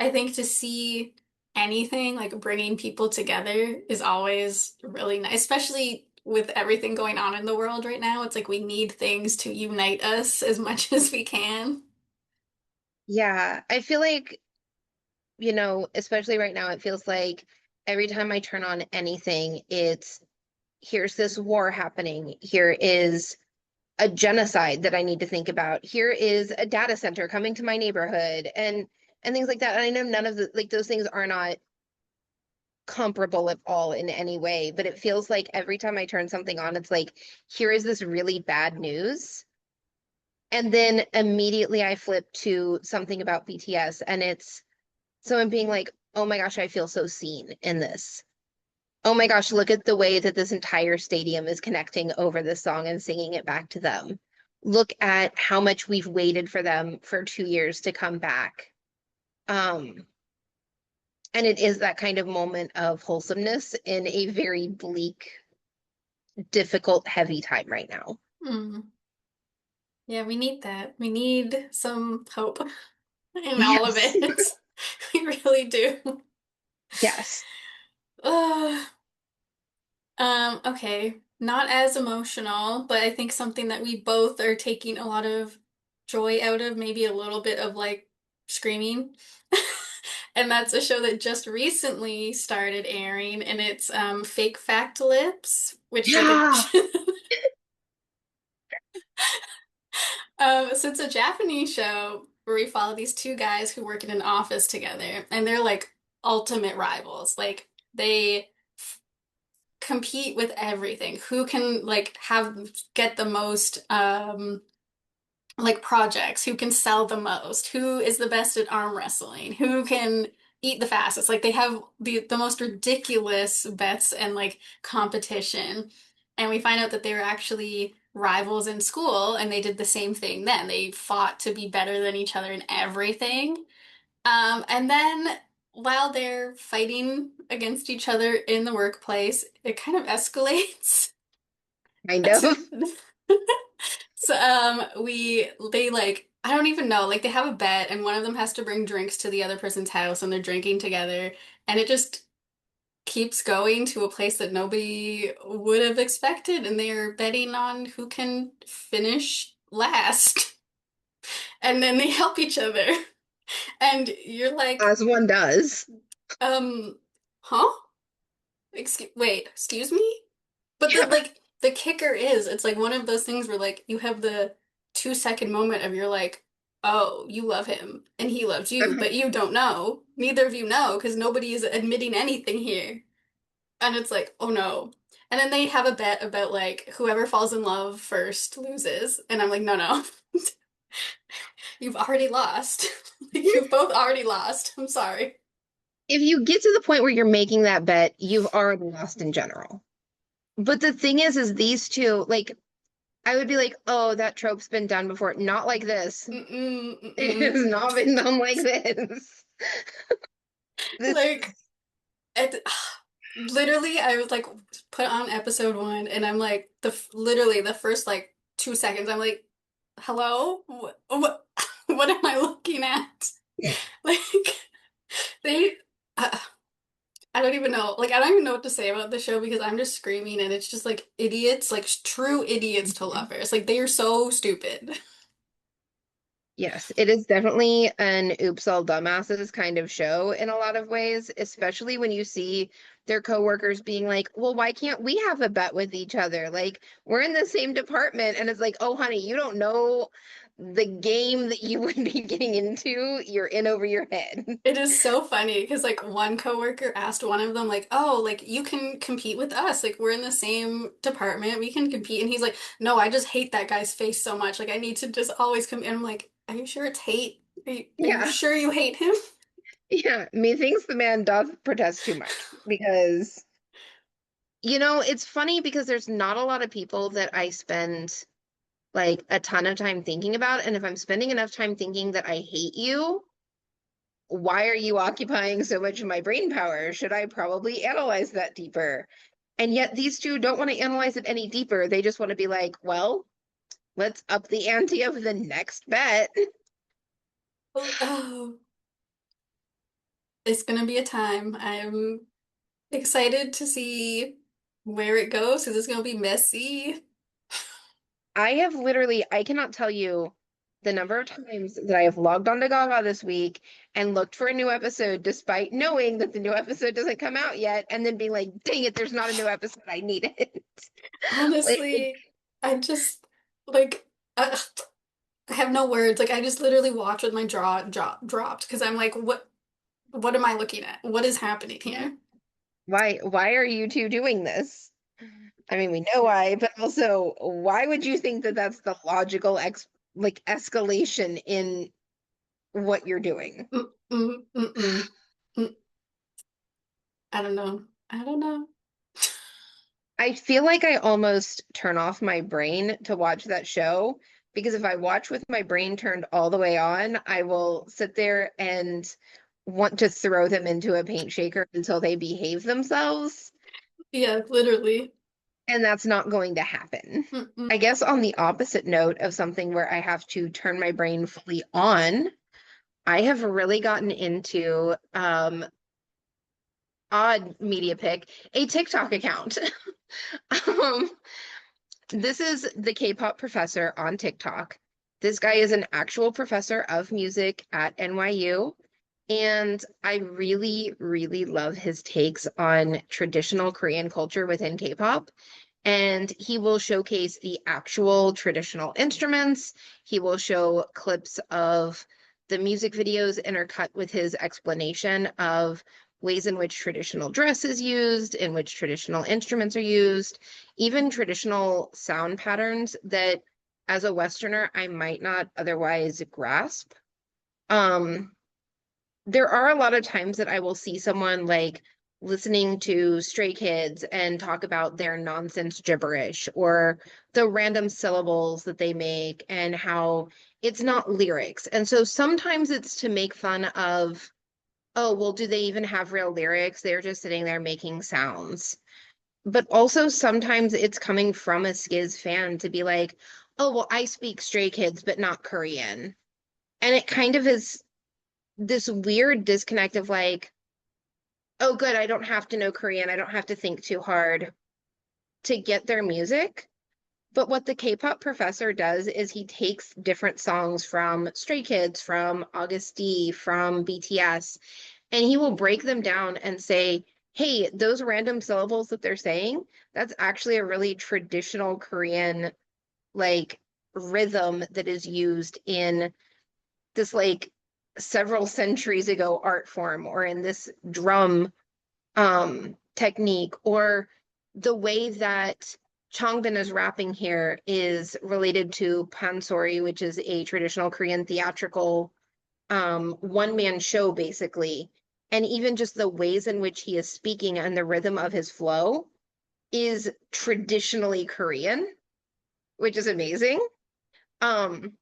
I think to see anything like bringing people together is always really nice, especially with everything going on in the world right now. It's like we need things to unite us as much as we can. Yeah, I feel like, especially right now, it feels like every time I turn on anything, it's here's this war happening. Here is a genocide that I need to think about. Here is a data center coming to my neighborhood and things like that. And I know none of the like those things are not comparable at all in any way, but it feels like every time I turn something on, it's like, here is this really bad news. And then immediately I flip to something about BTS and it's someone being like, oh my gosh, I feel so seen in this. Oh my gosh, look at the way that this entire stadium is connecting over this song and singing it back to them. look at how much we've waited for them for 2 years to come back. Um, and it is that kind of moment of wholesomeness in a very bleak, difficult, heavy time right now. Mm. Yeah, we need that. We need some hope in all of Yes. it. We really do. Yes. Ugh. Okay. Not as emotional, but I think something that we both are taking a lot of joy out of, maybe a little bit of like screaming. And that's a show that just recently started airing, and it's Fake Fact Lips, which like a Yeah. so it's a Japanese show where we follow these two guys who work in an office together, and they're like ultimate rivals. Like they compete with everything. Who can like have get the most like projects, who can sell the most, who is the best at arm wrestling, who can eat the fastest. Like they have the most ridiculous bets and like competition. And we find out that they were actually rivals in school and they did the same thing then. They fought to be better than each other in everything. And then while they're fighting against each other in the workplace, it kind of escalates. Kind of. So we they like I don't even know, like they have a bet and one of them has to bring drinks to the other person's house and they're drinking together and it just keeps going to a place that nobody would have expected and they're betting on who can finish last. And then they help each other. And you're like, As one does. um, huh? Excuse me? But the Yeah. like the kicker is it's like one of those things where like you have the 2 second moment of you're like, oh, you love him and he loves you, Uh-huh. but you don't know. Neither of you know because nobody is admitting anything here. And it's like, oh no. And then they have a bet about like whoever falls in love first loses. And I'm like, no, no. You've already lost. Like, you've both already lost. I'm sorry. If you get to the point where you're making that bet, you've already lost in general. But the thing is these two, like, I would be like, oh, that trope's been done before. Not like this. Mm-mm, It mm-mm. has not been done like this. This Like, is, at, literally, I was like, put on episode one, and I'm like, literally the first like 2 seconds, I'm like, hello? What, what am I looking at? Like, they, uh, I don't even know. Like, I don't even know what to say about the show because I'm just screaming, and it's just like idiots, like true idiots to lovers. Like, they are so stupid. yes, it is definitely an oops all dumbasses kind of show in a lot of ways, especially when you see their coworkers being like, well, why can't we have a bet with each other? Like, we're in the same department. And it's like, oh, honey, you don't know the game that you would be getting into. You're in over your head. It is so funny because like one coworker asked one of them like, "Oh, like you can compete with us. Like we're in the same department. We can compete." And he's like, "No, I just hate that guy's face so much. Like I need to just always come." And I'm like, "Are you sure it's hate? Are you Yeah. sure you hate him?" Yeah. Methinks the man doth protest too much because, it's funny because there's not a lot of people that I spend like a ton of time thinking about. And if I'm spending enough time thinking that I hate you, why are you occupying so much of my brain power? Should I probably analyze that deeper? And yet these two don't want to analyze it any deeper. They just want to be like, well, let's up the ante of the next bet. Oh, it's gonna be a time. I'm excited to see where it goes because it's gonna be messy. I cannot tell you the number of times that I have logged on to Gaga this week and looked for a new episode despite knowing that the new episode doesn't come out yet, and then being like, dang it, there's not a new episode. I need it. Like, Honestly, I just like. I have no words. Like I just literally watch with my jaw dropped because I'm like, what am I looking at? What is happening here? why are you two doing this? I mean, we know why, but also why would you think that that's the logical escalation in what you're doing? Mm, mm, mm, mm, mm. I don't know. I don't know. I feel like I almost turn off my brain to watch that show because if I watch with my brain turned all the way on, I will sit there and want to throw them into a paint shaker until they behave themselves. Yeah, literally. And that's not going to happen. Mm-mm. I guess on the opposite note of something where I have to turn my brain fully on, I have really gotten into odd media pick, a TikTok account. um, this is the K-pop professor on TikTok. This guy is an actual professor of music at NYU. And I really, really love his takes on traditional Korean culture within K-pop. And he will showcase the actual traditional instruments. He will show clips of the music videos intercut with his explanation of ways in which traditional dress is used, in which traditional instruments are used, even traditional sound patterns that as a Westerner I might not otherwise grasp. Um, there are a lot of times that I will see someone like listening to Stray Kids and talk about their nonsense gibberish or the random syllables that they make and how it's not lyrics. And so sometimes it's to make fun of, oh, well, do they even have real lyrics? They're just sitting there making sounds. But also sometimes it's coming from a Skiz fan to be like, oh, well, I speak Stray Kids, but not Korean. And it kind of is this weird disconnect of like, oh, good, I don't have to know Korean. I don't have to think too hard to get their music. But what the K-pop professor does is he takes different songs from Stray Kids, from August D, from BTS, and he will break them down and say, hey, those random syllables that they're saying, that's actually a really traditional Korean like rhythm that is used in this like several centuries ago art form or in this drum technique or the way that Changbin is rapping here is related to pansori, which is a traditional Korean theatrical one-man show basically. And even just the ways in which he is speaking and the rhythm of his flow is traditionally Korean, which is amazing. Um,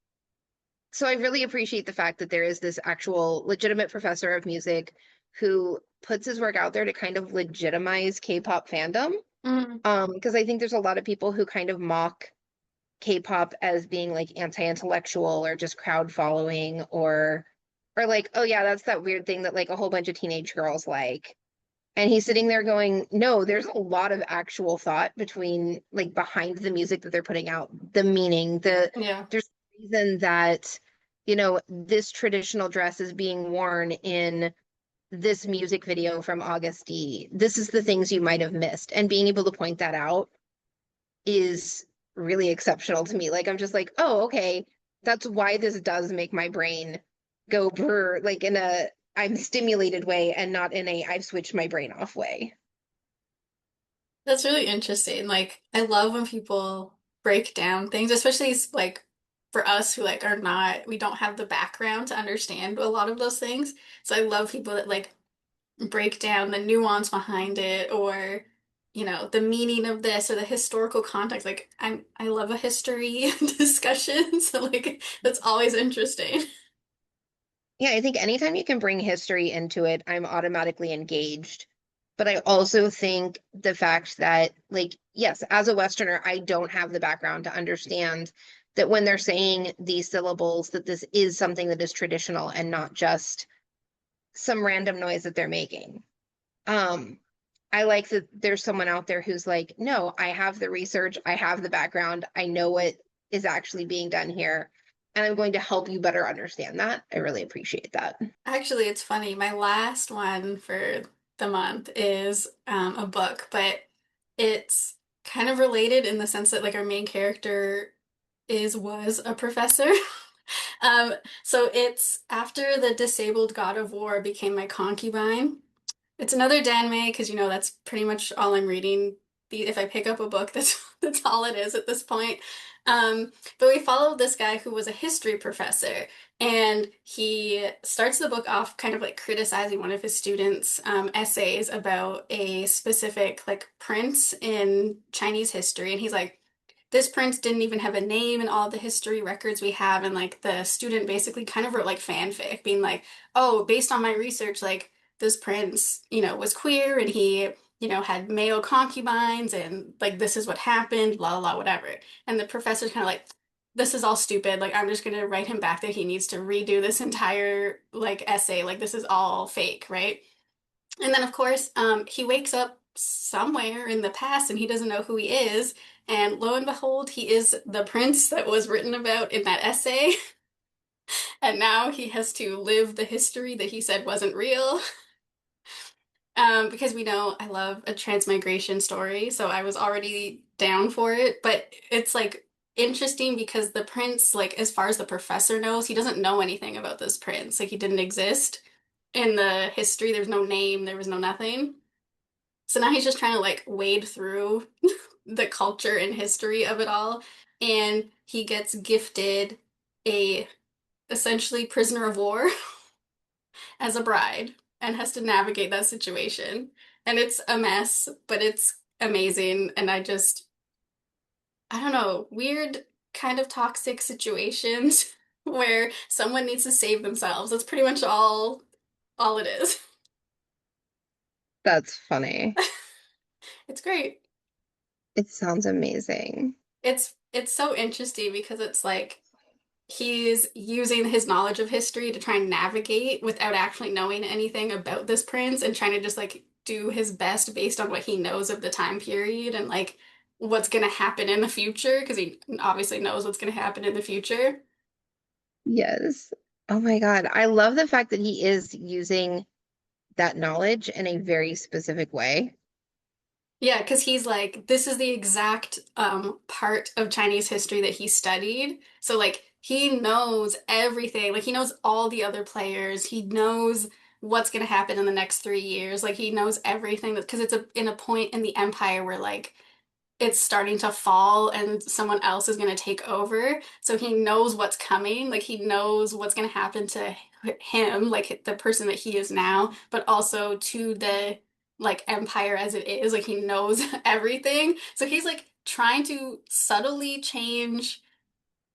so I really appreciate the fact that there is this actual legitimate professor of music who puts his work out there to kind of legitimize K-pop fandom. Mm. Because I think there's a lot of people who kind of mock K-pop as being like anti-intellectual or just crowd following or like, oh yeah, that's that weird thing that like a whole bunch of teenage girls like. And he's sitting there going, no, there's a lot of actual thought between like behind the music that they're putting out, the meaning, Yeah. there's a reason that, this traditional dress is being worn in this music video from August D. This is the things you might have missed. And being able to point that out is really exceptional to me. Like I'm just like, oh, okay, that's why this does make my brain go brr, like in a I'm stimulated way and not in a I've switched my brain off way. That's really interesting. Like, I love when people break down things, especially like for us who like are not, we don't have the background to understand a lot of those things. So I love people that like break down the nuance behind it or, the meaning of this or the historical context. Like, I love a history discussion, so like that's always interesting. Yeah, I think anytime you can bring history into it, I'm automatically engaged. But I also think the fact that, like, yes, as a Westerner, I don't have the background to understand that when they're saying these syllables, that this is something that is traditional and not just some random noise that they're making. Um, I like that there's someone out there who's like, no, I have the research, I have the background, I know what is actually being done here, and I'm going to help you better understand that. I really appreciate that. Actually, it's funny. My last one for the month is a book, but it's kind of related in the sense that like our main character was a professor. Um, so it's after the disabled god of war became my concubine. It's another Danmei because that's pretty much all I'm reading. If I pick up a book, that's that's all it is at this point. But we follow this guy who was a history professor, and he starts the book off kind of like criticizing one of his students' essays about a specific like prince in Chinese history, and he's like, this prince didn't even have a name in all the history records we have, and like the student basically kind of wrote like fanfic, being like, oh, based on my research, like this prince, was queer and he, had male concubines and like this is what happened, blah blah, whatever. And the professor's kind of like, this is all stupid. Like I'm just gonna write him back that he needs to redo this entire like essay. Like this is all fake, right? And then, of course, he wakes up somewhere in the past and he doesn't know who he is. And lo and behold, he is the prince that was written about in that essay. And now he has to live the history that he said wasn't real. Because we know I love a transmigration story, so I was already down for it. But it's like interesting because the prince, like, as far as the professor knows, he doesn't know anything about this prince. Like, he didn't exist in the history. There's no name, there was no nothing. So now he's just trying to like wade through the culture and history of it all. And he gets gifted a essentially prisoner of war as a bride and has to navigate that situation. And it's a mess, but it's amazing. And I don't know, weird kind of toxic situations where someone needs to save themselves. That's pretty much all it is. That's funny. It's great. It sounds amazing. It's so interesting because it's like he's using his knowledge of history to try and navigate without actually knowing anything about this prince and trying to just like do his best based on what he knows of the time period and like what's going to happen in the future because he obviously knows what's going to happen in the future. Yes. Oh my God. I love the fact that he is using that knowledge in a very specific way. Yeah, because he's like, this is the exact part of Chinese history that he studied. So like he knows everything. Like he knows all the other players. He knows what's gonna happen in the next 3 years. Like he knows everything because it's in a point in the empire where like it's starting to fall and someone else is going to take over. So he knows what's coming. Like he knows what's going to happen to him, like the person that he is now, but also to the like empire as it is. Like he knows everything. So he's like trying to subtly change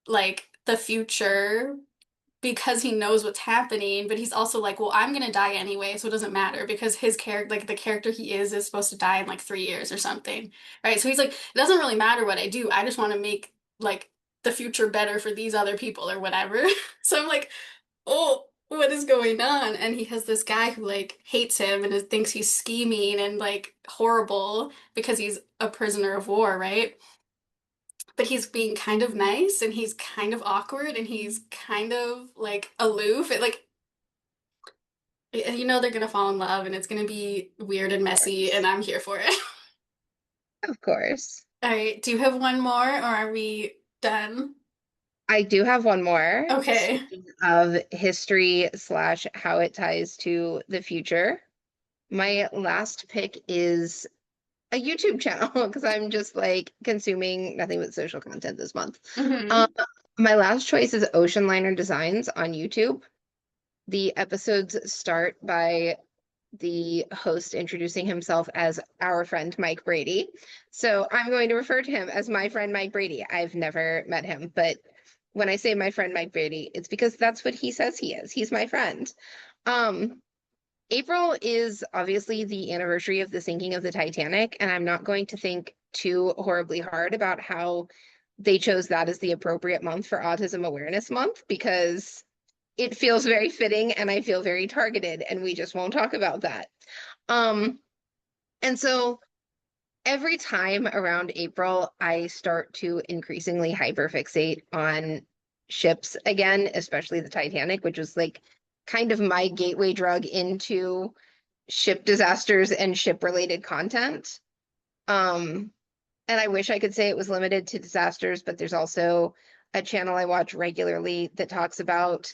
like the future because he knows what's happening, but he's also like, well, I'm gonna die anyway, so it doesn't matter because his character, like the character he is supposed to die in like 3 years or something, right? So he's like, it doesn't really matter what I do. I just want to make like the future better for these other people or whatever. So I'm like, oh, what is going on? And he has this guy who like hates him and thinks he's scheming and like horrible because he's a prisoner of war, right? But he's being kind of nice and he's kind of awkward and he's kind of like aloof. Like they're gonna fall in love and it's gonna be weird and Of messy and course. I'm here for it. Of course. All right, do you have one more or are we done? I do have one more. Okay. Speaking of history slash how it ties to the future, my last pick is a YouTube channel because I'm just like consuming nothing but social content this month. Um, Hmm. my last choice is Ocean Liner Designs on YouTube. The episodes start by the host introducing himself as our friend Mike Brady. So I'm going to refer to him as my friend Mike Brady. I've never met him, but when I say my friend Mike Brady, it's because that's what he says he is. He's my friend. Um, April is obviously the anniversary of the sinking of the Titanic, and I'm not going to think too horribly hard about how they chose that as the appropriate month for Autism Awareness Month because it feels very fitting and I feel very targeted, and we just won't talk about that. Um, and so every time around April, I start to increasingly hyperfixate on ships again, especially the Titanic, which was like kind of my gateway drug into ship disasters and ship related content. Um, and I wish I could say it was limited to disasters, but there's also a channel I watch regularly that talks about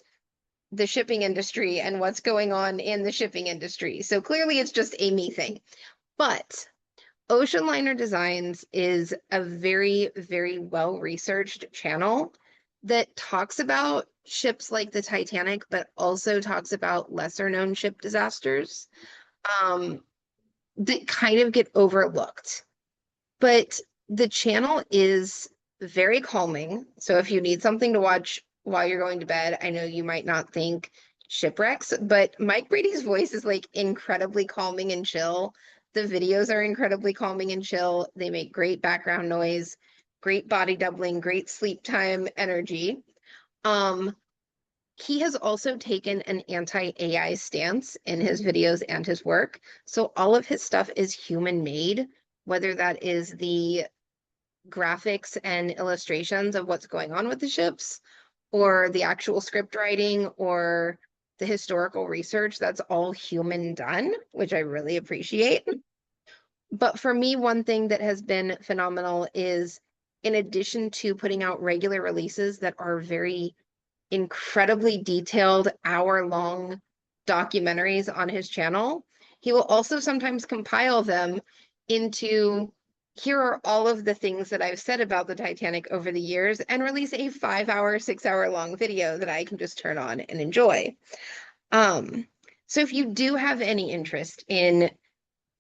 the shipping industry and what's going on in the shipping industry. So clearly it's just a me thing. But Ocean Liner Designs is a very, very well researched channel that talks about ships like the Titanic, but also talks about lesser known ship disasters um, that kind of get overlooked. But the channel is very calming. So if you need something to watch while you're going to bed, I know you might not think shipwrecks, but Mike Brady's voice is like incredibly calming and chill. The videos are incredibly calming and chill. They make great background noise, great body doubling, great sleep time energy. Um, he has also taken an anti-AI stance in his videos and his work. So all of his stuff is human made, whether that is the graphics and illustrations of what's going on with the ships, or the actual script writing, or the historical research. That's all human done, which I really appreciate. But for me, one thing that has been phenomenal is in addition to putting out regular releases that are very incredibly detailed hour-long documentaries on his channel, he will also sometimes compile them into here are all of the things that I've said about the Titanic over the years and release a 5 hour, 6 hour long video that I can just turn on and enjoy. Um, so if you do have any interest in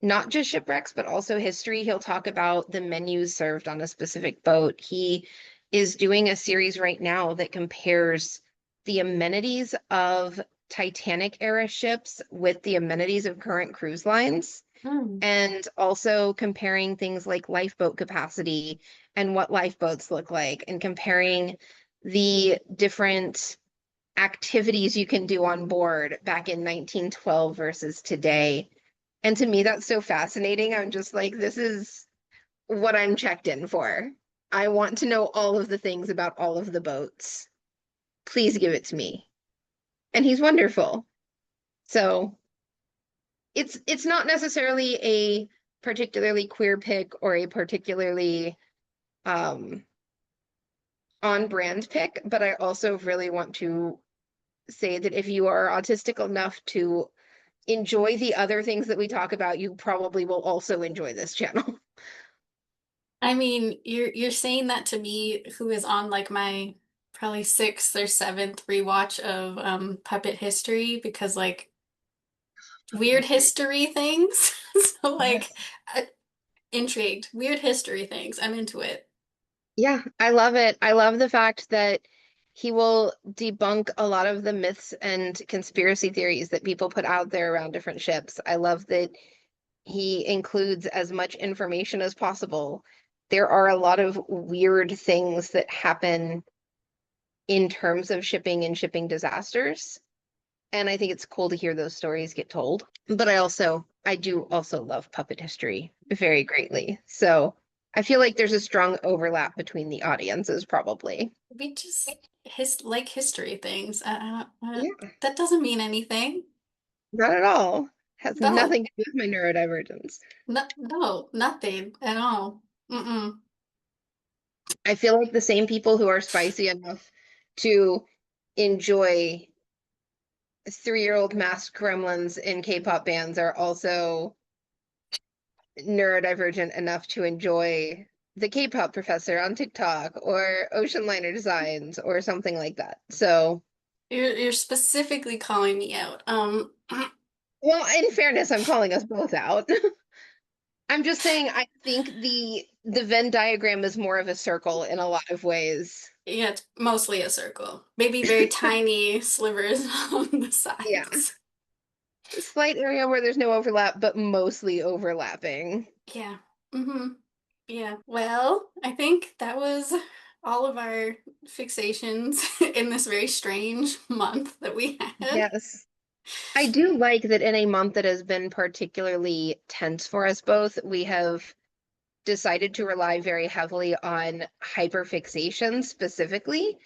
not just shipwrecks, but also history. He'll talk about the menus served on a specific boat. He is doing a series right now that compares the amenities of Titanic era ships with the amenities of current cruise lines, Mm. and also comparing things like lifeboat capacity and what lifeboats look like, and comparing the different activities you can do on board back in 1912 versus today. And to me, that's so fascinating. I'm just like, this is what I'm checked in for. I want to know all of the things about all of the boats. Please give it to me. And he's wonderful. So it's not necessarily a particularly queer pick or a particularly um on brand pick, but I also really want to say that if you are autistic enough to enjoy the other things that we talk about, you probably will also enjoy this channel. I mean, you're saying that to me, who is on like my probably sixth or seventh rewatch of Puppet History because like weird history things. So like Yes. uh, intrigued. Weird history things. I'm into it. Yeah, I love it. I love the fact that he will debunk a lot of the myths and conspiracy theories that people put out there around different ships. I love that he includes as much information as possible. There are a lot of weird things that happen in terms of shipping and shipping disasters. And I think it's cool to hear those stories get told. But I do also love puppet history very greatly. So I feel like there's a strong overlap between the audiences, probably. We just like history things. Yeah, That doesn't mean anything. not at all. Has No, nothing to do with my neurodivergence. no, nothing at all. Mm-mm. I feel like the same people who are spicy enough to enjoy 3-year-old masked gremlins in K-pop bands are also neurodivergent enough to enjoy the K-pop professor on TikTok or ocean liner designs or something like that. So, You're specifically calling me out. well, in fairness, I'm calling us both out. I'm just saying I think the Venn diagram is more of a circle in a lot of ways. Yeah, it's mostly a circle. Maybe very tiny slivers on the Yeah. sides. Slight area where there's no overlap, but mostly overlapping. Yeah. Mm-hmm. Yeah. Well, I think that was all of our fixations in this very strange month that we had. Yes. I do like that in a month that has been particularly tense for us both, we have decided to rely very heavily on hyperfixation specifically.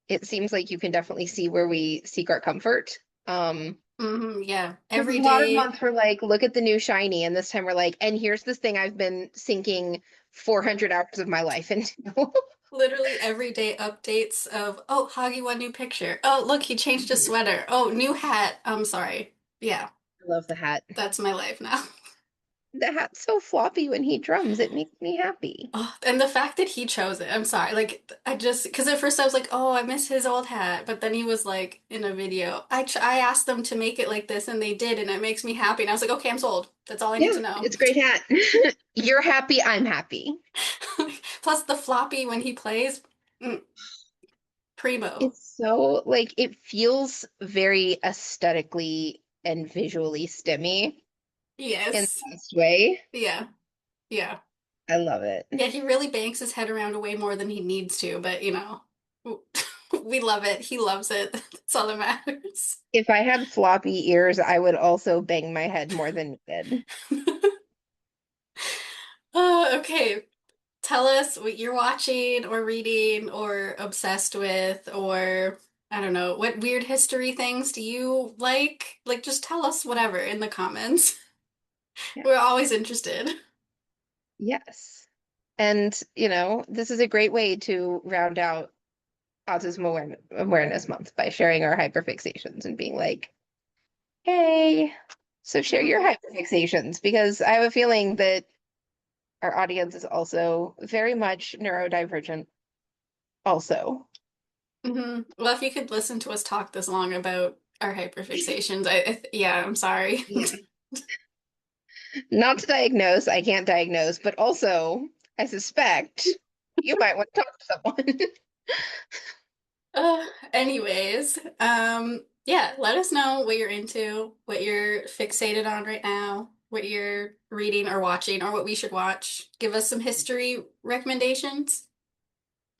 It seems like you can definitely see where we seek our comfort. Yeah. Because a Every lot of day, months we're like, look at the new shiny, and this time we're like, and here's this thing I've been sinking 400 hours of my life into. literally every day updates of, oh, Hoggy one new picture. Oh, look, he changed his sweater. Oh, new hat. I'm sorry. Yeah, I love the hat. that's my life now. The hat's so floppy when he drums, it makes me happy. Oh, and the fact that he chose it, I'm sorry. Like, I just, because at first I was like, oh, I miss his old hat. But then he was like, in a video, I asked them to make it like this and they did, and it makes me happy. And I was like, okay, I'm sold. That's all I need Yeah, to know. it's a great hat. You're happy, I'm happy. Plus the floppy when he plays, mm, primo. It's so like it feels very aesthetically and visually stimmy in Yes. the best way. Yeah. Yeah. I love it. Yeah, he really bangs his head around way more than he needs to, but we love it. He loves it. That's all that matters. If I had floppy ears, I would also bang my head more than needed. Okay, tell us what you're watching or reading or obsessed with, or I don't know, what weird history things do you like? Like, just tell us whatever in the comments. Yeah. We're always interested. Yes. And, this is a great way to round out Awareness Month by sharing our hyperfixations and being like, hey, so share your hyperfixations because I have a feeling that our audience is also very much neurodivergent also. Well, if you could listen to us talk this long about our hyperfixations, yeah, I'm sorry. Yeah. Not to diagnose, I can't diagnose, but also I suspect you might want to talk to someone. Anyways, yeah, let us know what you're into, what you're fixated on right now, what you're reading or watching, or what we should watch. Give us some history recommendations,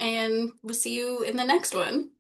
and we'll see you in the next one.